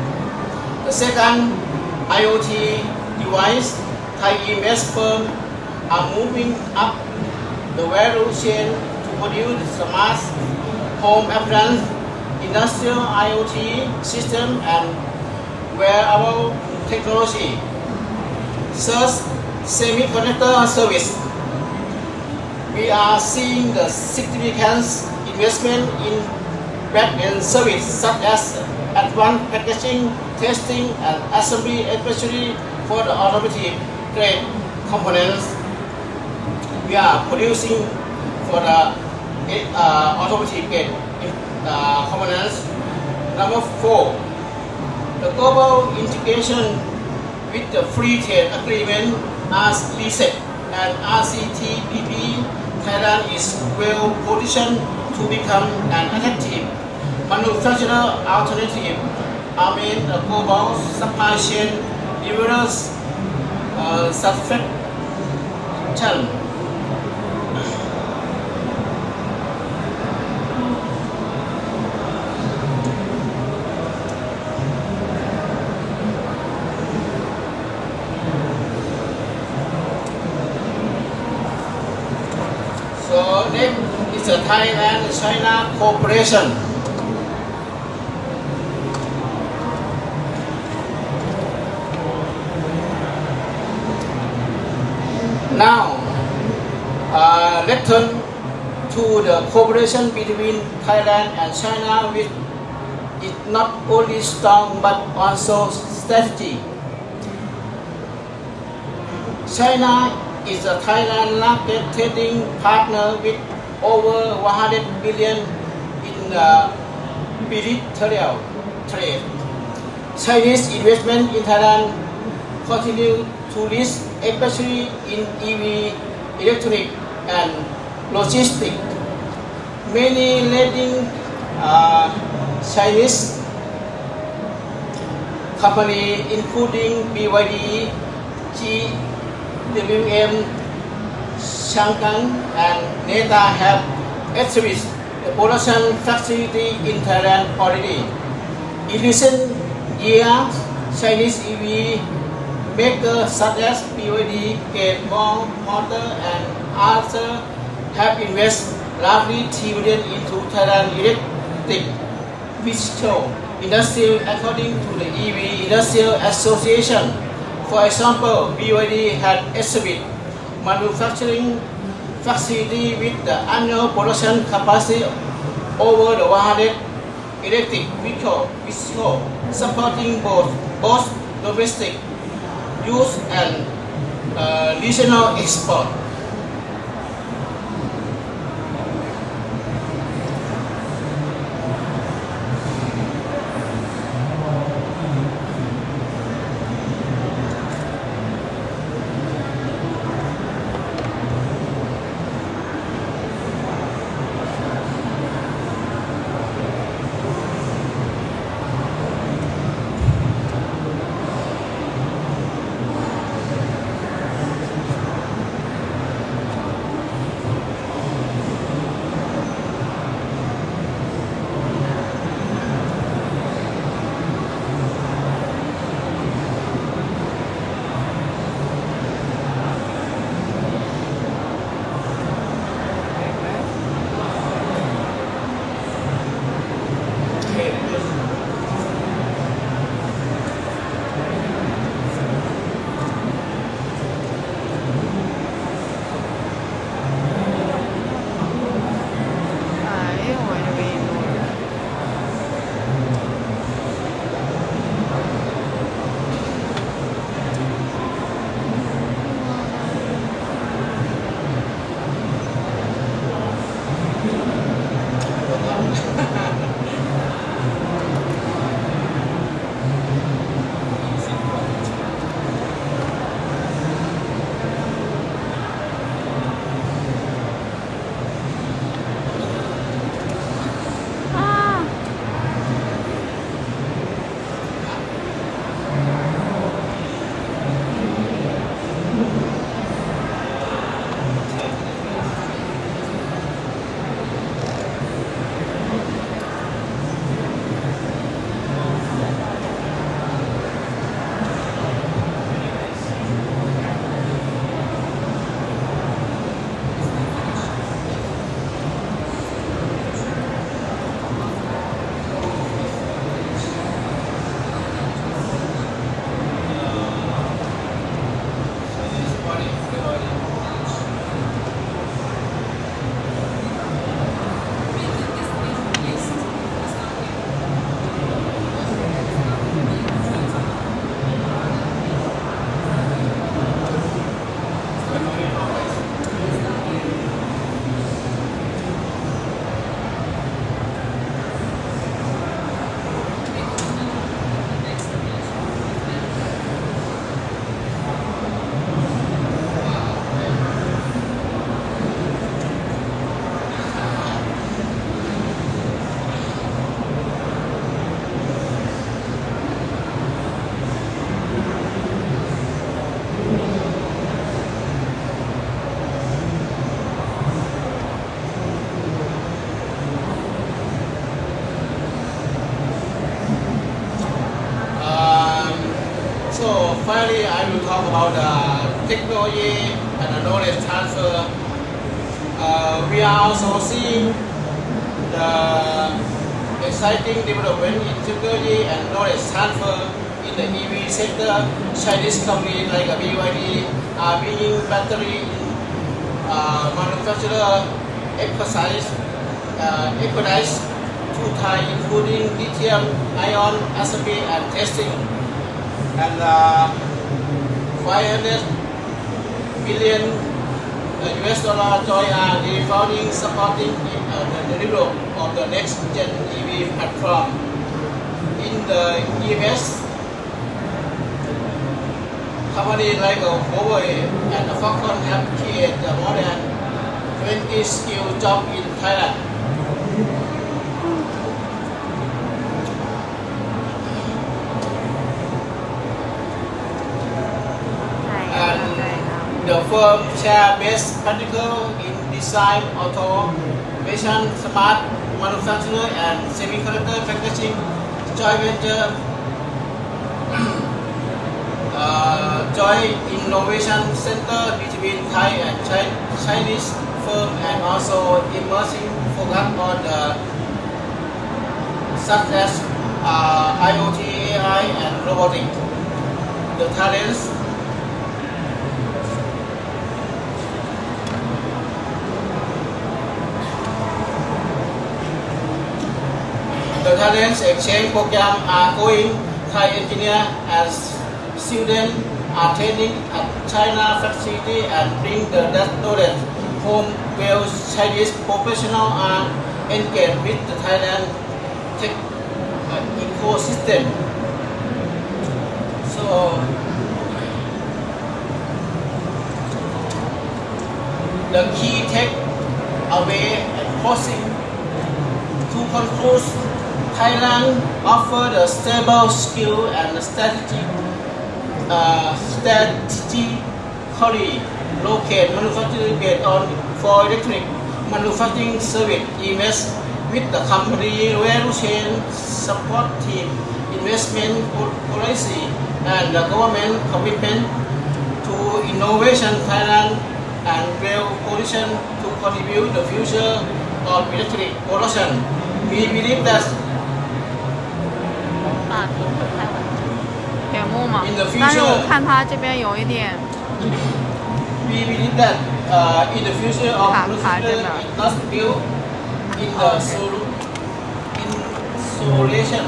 The second, IoT device. Thai e-waste firms are moving up the value chain to produce smart home appliance, industrial IoT system, and wearable technology. Third, semiconductor service. We are seeing the significant investment in back-end service such as advanced packaging, testing, and assembly, especially for the automotive grade components. We are producing for the automotive grade components. Number 4, the global integration with the free trade agreement as RCEP and RCTPP. Thailand is well positioned to become an attractive manufacturer alternative amid the global supply chain diverse satisfaction. So next is the Thailand-China cooperation. Now, let's turn to the cooperation between Thailand and China, which is not only strong but also strategic. China is a Thailand market trading partner with over 100 billion in bilateral trade. Chinese investment in Thailand continue to list, especially in EV, electronic, and logistics. Many leading Chinese companies, including BYD, GWM, Shanghai, and NETA, have established a production facility in Thailand already. In recent years, Chinese EV makers such as BYD, Quike, Motor, and others have invested roughly 3 billion into Thailand electric vehicle industry according to the EV Industrial Association. For example, BYD had established manufacturing facility with the annual production capacity over the 100 electric vehicle supporting both domestic use and regional export. Finally, I will talk about technology and knowledge transfer. We are also seeing the exciting development in technology and knowledge transfer in the EV sector. Chinese companies like BYD are bringing battery manufacturer expertise to Thai, including lithium-ion assembly and testing. And 500 billion US dollar joy are the founding supporting the development of the next gen EV platform. In the US, companies like Huawei and Foxconn have created more than 20 skilled jobs in Thailand. The firm share best practical in design, automation, smart manufacturing, and semiconductor packaging. Joint venture, joint innovation center between Thai and Chinese firm, and also emerging focus on the such as IoT, AI, and robotics. The talents. The talents exchange program are going. Thai engineers and students are training at China facility and bring the knowledge home while Chinese professionals are engaged with the Thailand tech ecosystem. So the key takeaway and closing to conclude. Thailand offers a stable skill and strategically located manufacturing based on for electric manufacturing service EMS with the company value chain support team, investment policy, and the government commitment to innovation. Thailand and well positioned to contribute the future of electric production. We believe that 点木嘛 In the future， 但是我看它这边有一点 we believe that in the future of manufacturing it must build in the insulation.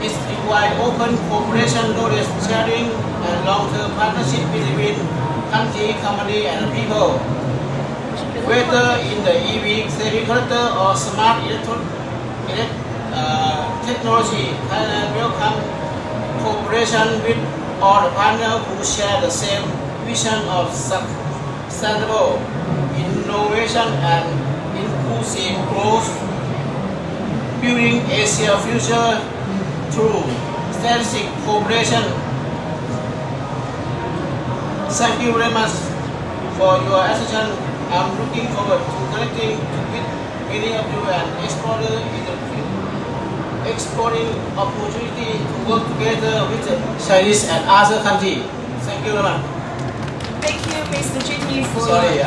It requires open cooperation, knowledge sharing, and long-term partnership between country, company, and people. Whether in the EV, semiconductor, or smart technology, Thailand welcome cooperation with all the partners who share the same vision of sustainable innovation and inclusive growth, building Asia future through strategic cooperation. Thank you very much for your attention. I'm looking forward to connecting with many of you and exploring opportunity to work together with Chinese and other countries. Thank you very much. Thank you, Mr. GT, for Sorry,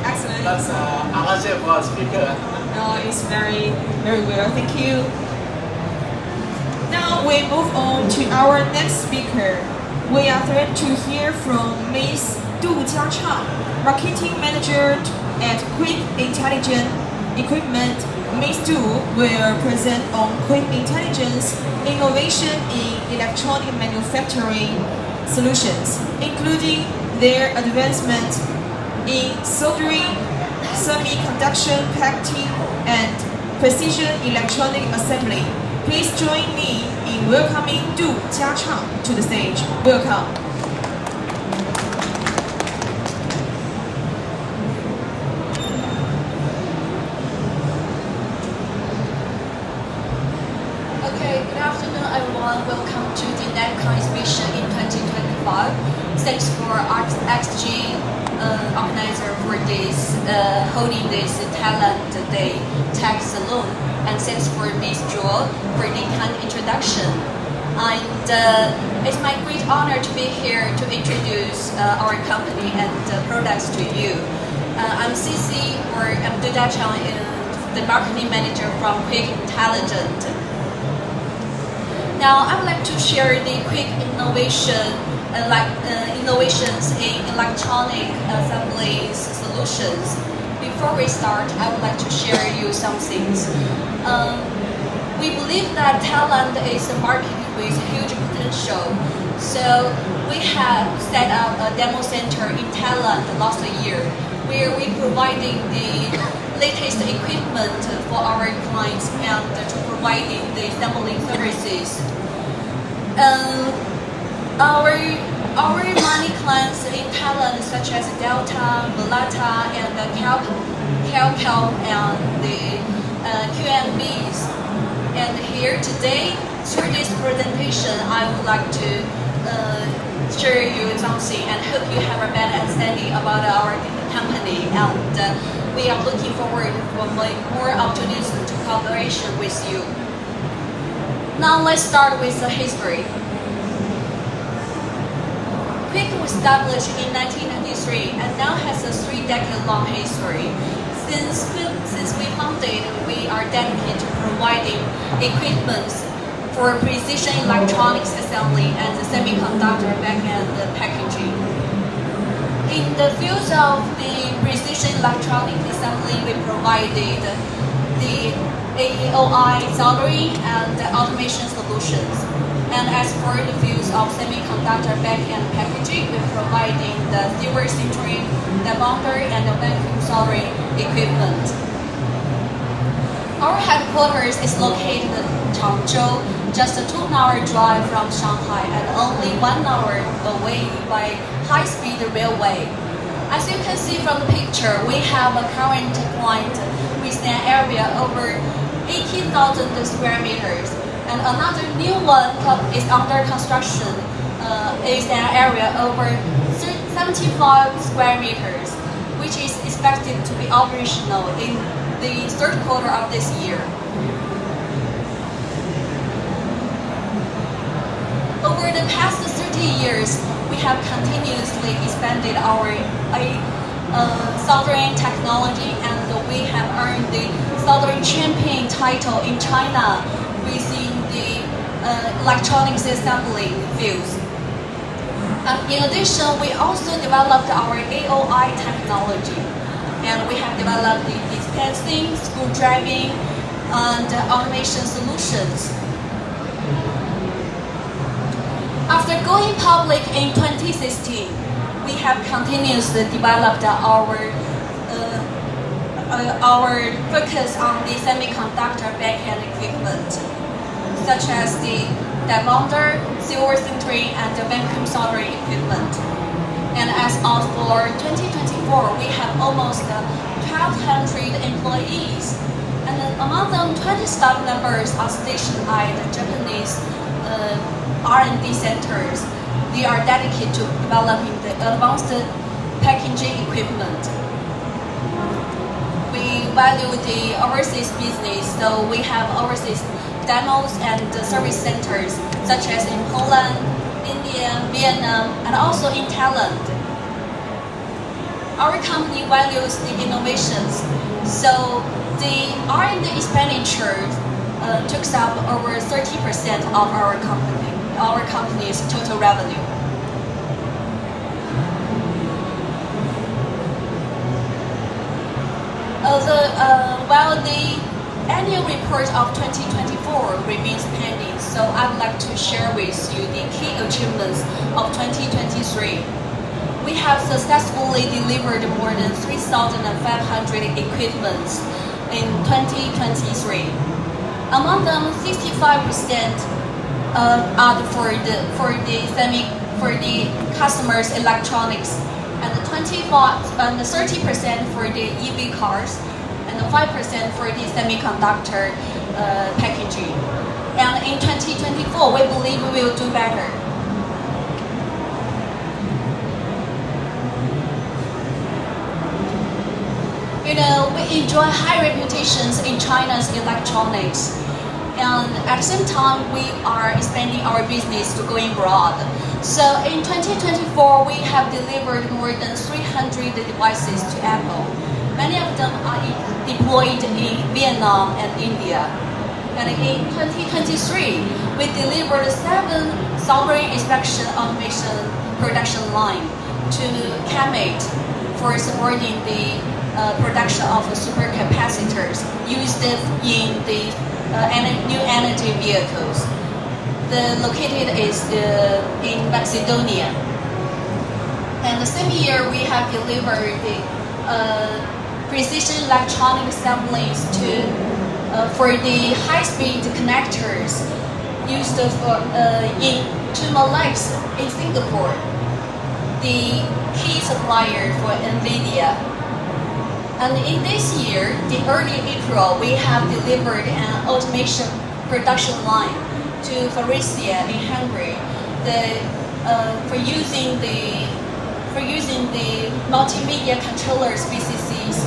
excellent. that's answer for speaker. No, it's very, very well. Thank you. Now we move on to our next speaker. We are thrilled to hear from Ms. Du Jiachang, Marketing Manager at Quike Intelligent Equipment. Ms. Du will present on Quike Intelligence innovation in electronic manufacturing solutions, including their advancement in soldering, semiconductor packaging, and precision electronic assembly. Please join me in welcoming Du Jiachang to the stage. Welcome. Okay, good afternoon everyone. Welcome to the NEPCON exhibition in 2025. Thanks for XG organizer for this holding this Thailand Day Tech Salon, and thanks for Ms. Jewel for the kind introduction. And it's my great honor to be here to introduce our company and products to you. I'm Cici, or I'm Du Jiachang, the marketing manager from Quike Intelligent. Now, I would like to share the quick innovations in electronic assemblies solutions. Before we start, I would like to share you some things. we believe that Thailand is a market with huge potential. So we have set up a demo center in Thailand last year, where we providing the latest equipment for our clients and to providing the sampling services. Our money clients in Thailand, such as Delta, Malata, and the Calcal and the QMBs. And here today, through this presentation, I would like to share you something and hope you have a better understanding about our company. And we are looking forward for more opportunities to collaboration with you. Now let's start with the history. Quike was established in 1993 and now has a 3-decade-long history. Since we founded, we are dedicated to providing equipment for precision electronics assembly and the semiconductor back-end packaging. In the field of the precision electronic assembly, we provided the AEOI soldering and automation solutions. And as for the fields of semiconductor back-end packaging, we're providing the silver sintering, the bonder, and the vacuum soldering equipment. Our headquarters is located in Changzhou, just a 2-hour drive from Shanghai and only 1 hour away by high-speed railway. As you can see from the picture, we have a current client with an area over 18,000 square meters. And another new one is under construction, is an area over 75 square meters, which is expected to be operational in the 3rd quarter of this year. Over the past 30 years, we have continuously expanded our soldering technology, and we have earned the soldering champion title in China within the electronics assembly fields. In addition, we also developed our AOI technology, and we have developed the dispensing, screw driving, and automation solutions. After going public in 2016, we have continuously developed our focus on the semiconductor back-end equipment, such as the die bonder, silver sintering, and the vacuum soldering equipment. And as of for 2024, we have almost 1,200 employees, and among them, 20 staff members are stationed at the Japanese R&D centers. They are dedicated to developing the advanced packaging equipment. We value the overseas business, so we have overseas demos and service centers, such as in Poland, India, Vietnam, and also in Thailand. Our company values the innovations, so the R&D expenditure took up over 30% of our company's total revenue. While the annual report of 2024 remains pending, so I would like to share with you the key achievements of 2023. We have successfully delivered more than 3,500 equipments in 2023. Among them, 65% are for the customers' electronics, and 30% for the EV cars, and 5% for the semiconductor packaging. And in 2024, we believe we will do better. We enjoy high reputations in China's electronics, and at the same time, we are expanding our business to going broad. So in 2024, we have delivered more than 300 devices to Apple. Many of them are deployed in Vietnam and India. And in 2023, we delivered 7 soldering inspection automation production line to Quike for supporting the production of supercapacitors used in the new energy vehicles. The located is in Macedonia. And the same year, we have delivered the precision electronic assemblies for the high-speed connectors used to Molex in Singapore, the key supplier for NVIDIA. And in this year, the early April, we have delivered an automation production line to Faurecia in Hungary for using the multimedia controllers VCCs,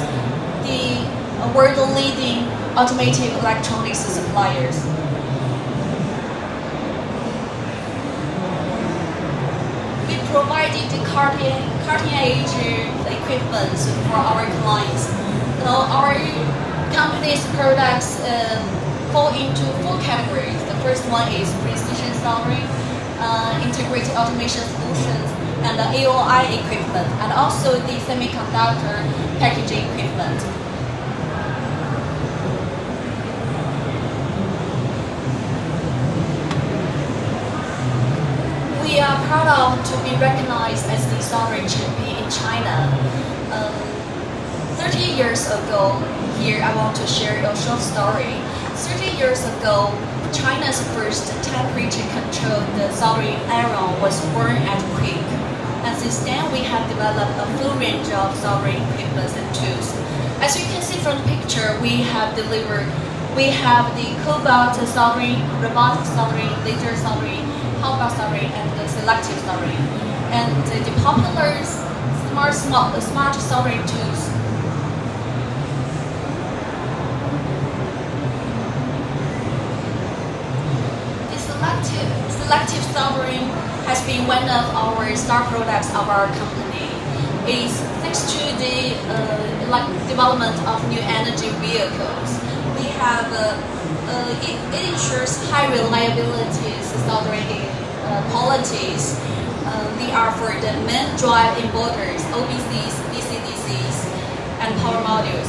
the world-leading automotive electronics suppliers. We provided the cutting-edge equipment for our clients. Our company's products fall into 4 categories. The first one is precision soldering, integrated automation solutions, and the AOI equipment, and also the semiconductor packaging equipment. We are proud to be recognized as the soldering champion in China. 30 years ago, here I want to share a short story. 30 years ago, China's first temperature-controlled soldering iron was born at Quike. And since then, we have developed a full range of soldering equipment and tools. As you can see from the picture, we have the cobalt soldering, robotic soldering, laser soldering, hot bar soldering, and the selective soldering. And the popular smart soldering tools. Selective soldering has been one of our star products of our company. It's thanks to the development of new energy vehicles. We have it ensures high reliability soldering qualities. They are for the main drive inverters, OBCs, DC-DCs, and power modules.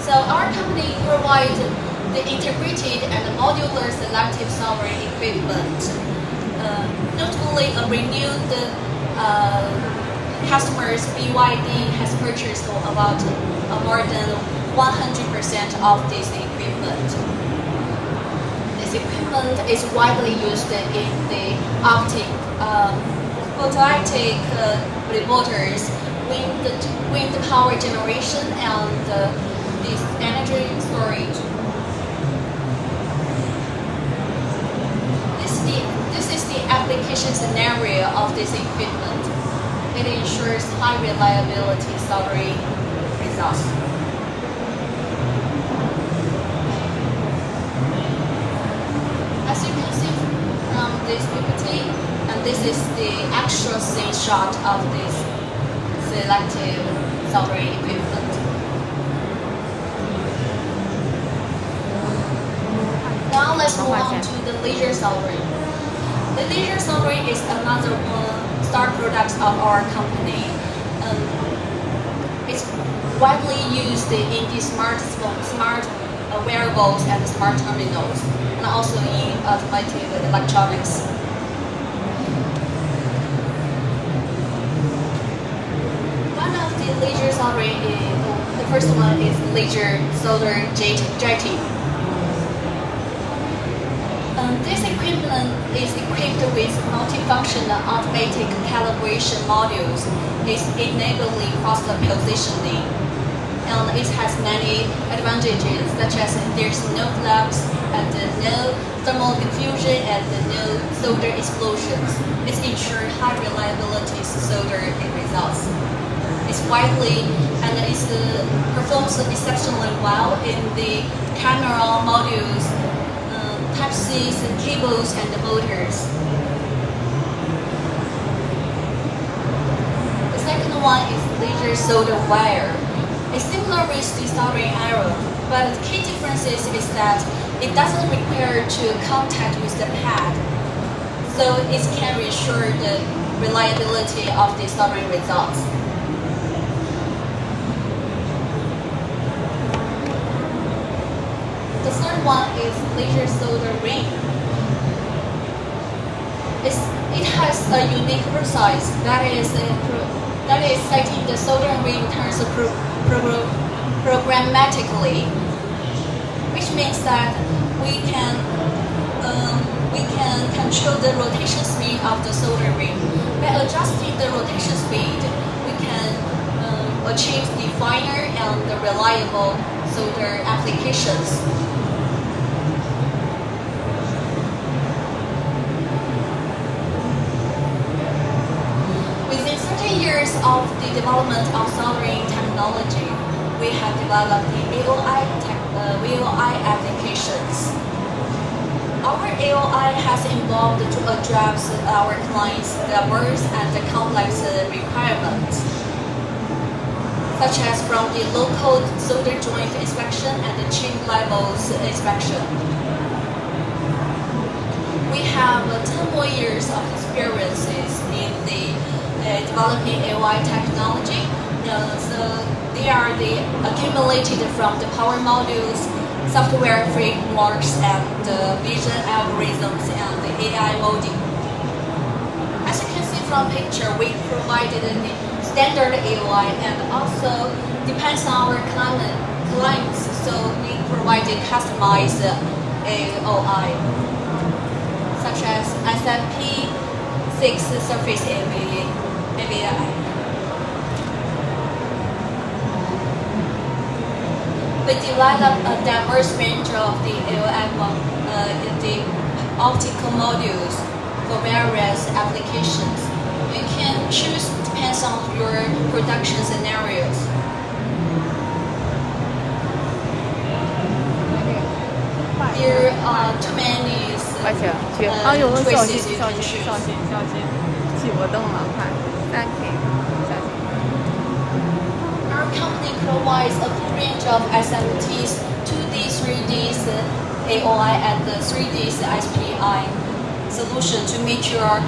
So our company provides the integrated and modular selective soldering equipment. Notably, a renewed customers BYD has purchased about more than 100% of this equipment. This equipment is widely used in the photovoltaic revolters, wind power generation, and this energy storage. This is the application scenario of this equipment. It ensures high reliability soldering results. As you can see from this PPT, and this is the actual scene shot of this selective soldering equipment. Now let's move on to the laser soldering. The laser soldering is another star product of our company. It's widely used in the smart wearables and smart terminals, and also in automotive electronics. One of the laser soldering the first one is laser solder jetting. This equipment is equipped with multifunctional automatic calibration modules. It's enabling faster positioning. And it has many advantages, such as there's no flux, and no thermal diffusion, and no solder explosions. It ensures high reliability solder results. It's widely and it performs exceptionally well in the camera modules, Type-Cs, cables, and motors. The second one is laser solder wire. It's similar with the soldering iron, but the key difference is that it doesn't require to contact with the pad, so it can ensure the reliability of the soldering results. The third one is laser solder ring. It has a unique process that is setting the solder ring turns programmatically, which means that we can control the rotation speed of the solder ring. By adjusting the rotation speed, we can achieve the finer and reliable solder applications. Within 30 years of the development of soldering technology, we have developed the AOI applications. Our AOI has evolved to address our clients' diverse and complex requirements, such as from the local solder joint inspection and the chip levels inspection. We have 10 more years of experiences in the developing AOI technology. So they are accumulated from the power modules, software frameworks, and vision algorithms, and the AI modeling. As you can see from picture, we provided the standard AOI, and also depends on our clients, so we provided customized AOI, such as SMP 6 surface AVI. We developed a diverse range of the AOI in the optical modules for various applications. You can choose depends on your production scenarios. There are too many 而且去啊，有人小心 choices you 小 can 心 choose. 小心小心，起不动了，快，3K，小心。 Our company provides a full range of SMTs, 2D, 3D AOI, and the 3D SPI solution to meet your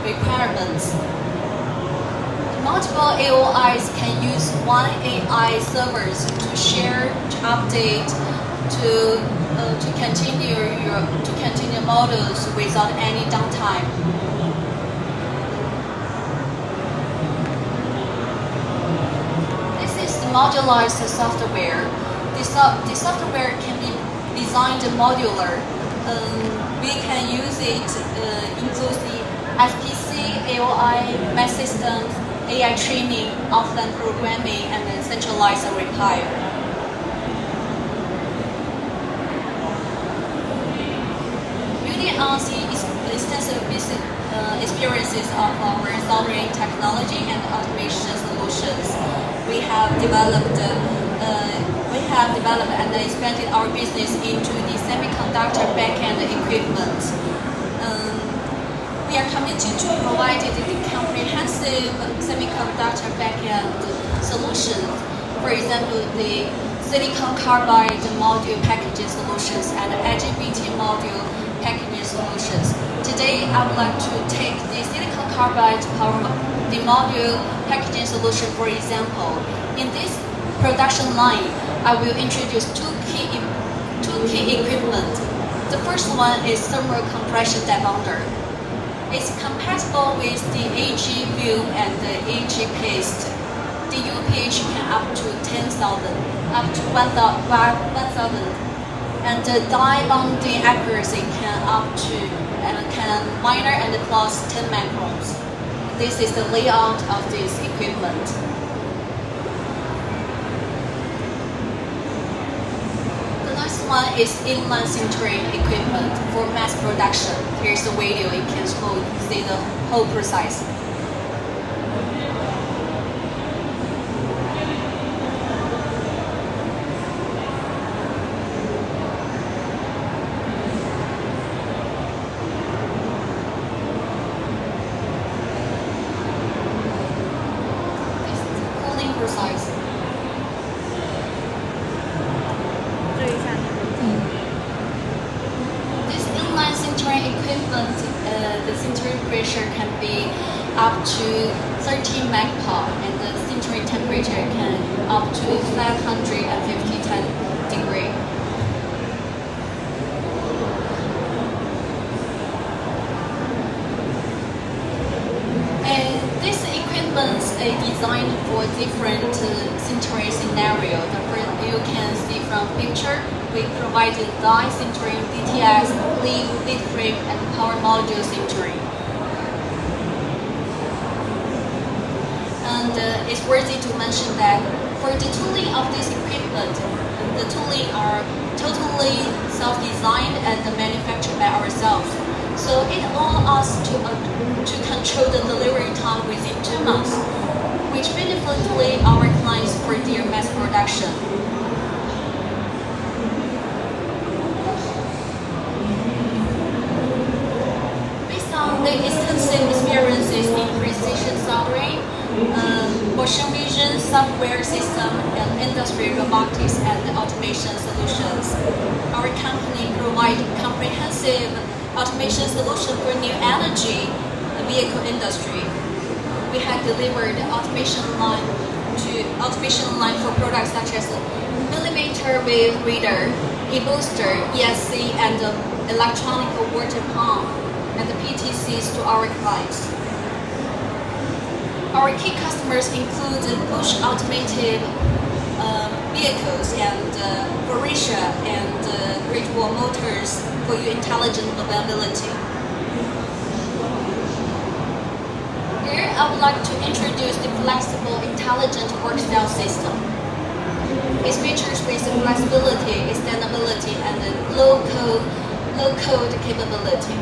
requirements. Multiple AOIs can use one AI servers to share, to update, to continue models without any downtime. This is the modularized software. The software can be designed modular. We can use it includes the FPC, AOI, math systems, AI training, offline programming, and then centralized repair. Building on the extensive business experiences of our soldering technology and automation solutions, we have developed and expanded our business into the semiconductor backend equipment. We are committed to providing the comprehensive semiconductor backend solution. For example, the silicon carbide module packaging solutions and LGBT module packaging solutions. Today, I would like to take the silicon carbide the module packaging solution for example. In this production line, I will introduce two key equipment. The first one is thermal compression debonder. It's compatible with the AG view and the AG paste. The UPH can up to 10,000, up to 1,000, and the die bonding accuracy can up to minor and plus 10 microns. This is the layout of this equipment. The next one is inline sintering equipment for mass production. Here's the video, you can see the whole process. Precise. 注意一下那个。This inline sintering equipment, the sintering pressure can be up to 13 megapascal, and the sintering temperature can up to 550 degrees. they designed for different sintering scenario. The first you can see from picture, we provided die sintering, DTS, lead frame, and power module sintering. And it's worthy to mention that for the tooling of this equipment, the tooling are totally self-designed and manufactured by ourselves. So it allows us to control the delivery time within 2 months, which benefits our clients for their mass production. Based on the extensive experiences in precision soldering, machine vision, software system, and industrial robotics and automation solutions, our company provides comprehensive automation solution for new energy vehicle industry. We have delivered automation line for products such as millimeter wave reader, e-booster, ESC, and electronic water pump, and PTCs to our clients. Our key customers include Bosch automated vehicles and Faurecia and Great Wall Motors for your intelligent mobility. Here, I would like to introduce the flexible intelligent work cell system. It features with flexibility, extendability, and low code capability.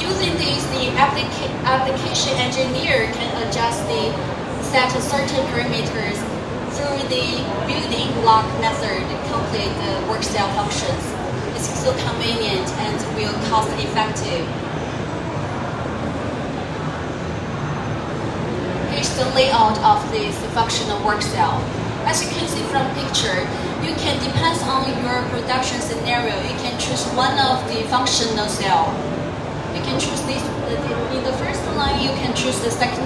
Using this, the application engineer can adjust set certain parameters through the building block method to complete the work cell functions. It's so convenient and will cost effective. Here's the layout of this functional work cell. As you can see from picture, you can depend on your production scenario. You can choose one of the functional cell. You can choose this in the first line. You can choose the first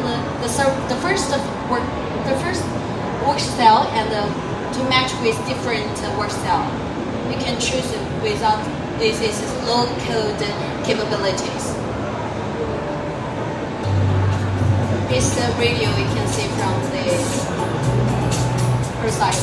work cell and to match with different work cell. You can choose without this is low code capabilities. It's the radio you can see from the side.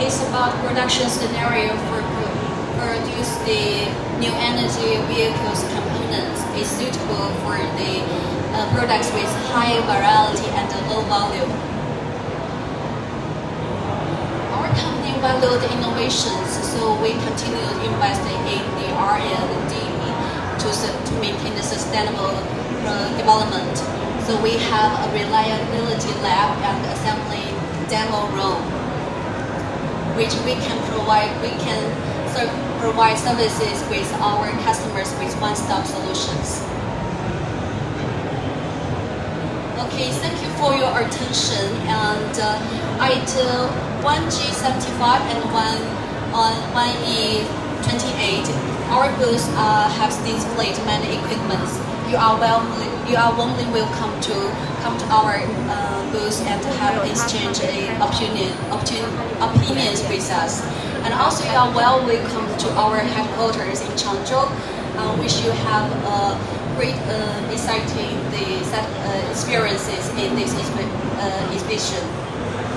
It's about production scenario for produce the new energy vehicles components. It's suitable for the products with high variety and low volume. Our company valued innovations, so we continue investing in the R&D to maintain the sustainable development. So we have a reliability lab and assembly demo room, which we can provide. We can provide services with our customers with one-stop solutions. Okay, thank you for your attention. And at 1G75 and 1E28, our booth has displayed many equipments. you are warmly welcome to come to our booth and have exchange opinions with us. And also you are welcome to our headquarters in Changzhou. Wish you have a great exciting experiences in this exhibition.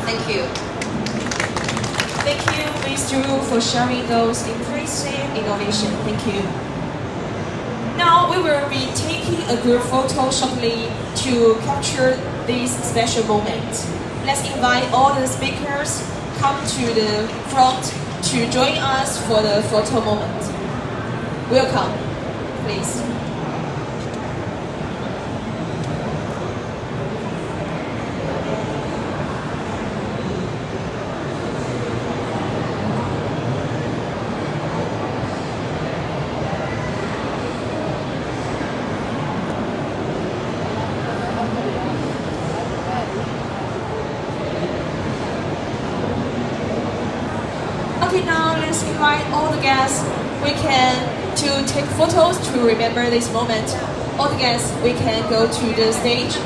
Thank you. Thank you, Mr. Wu, for sharing those impressive innovation. Thank you. Now we will be taking a group photo shortly to capture this special moment. Let's invite all the speakers come to the front to join us for the photo moment. Welcome, please. Okay, now let's invite all the guests to take photos to remember this moment. All the guests, we can go to the stage.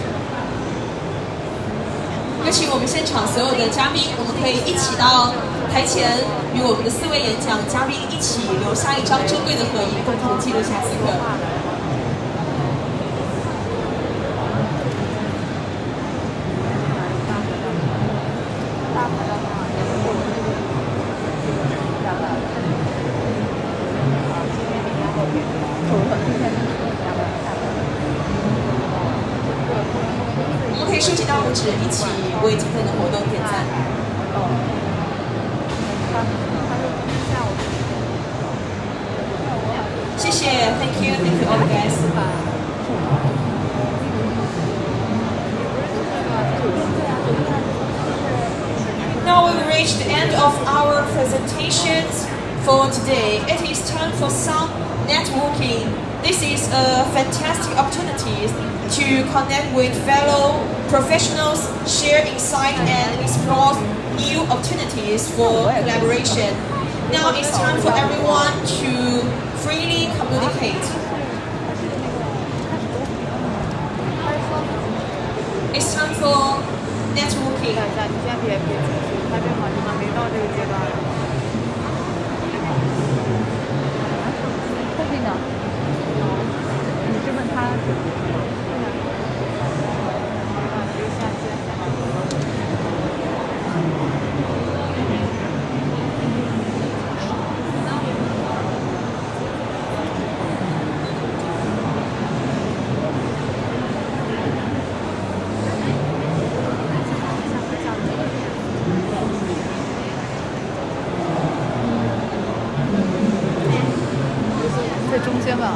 有请我们现场所有的嘉宾，我们可以一起到台前，与我们的4位演讲嘉宾一起留下一张珍贵的合影，共同记录下此刻。我们可以竖起大拇指，一起为今天的活动点赞。谢谢 ，Thank you all the guys. Now we reach the end of our presentations for today. It is time for some networking. This is a fantastic opportunity to connect with fellow professionals, share insight, and explore new opportunities for collaboration. Now it's time for everyone to freely communicate. It's time for networking. 你先别急，他正好还没到这个阶段。后面呢？你是问他？在中间吧。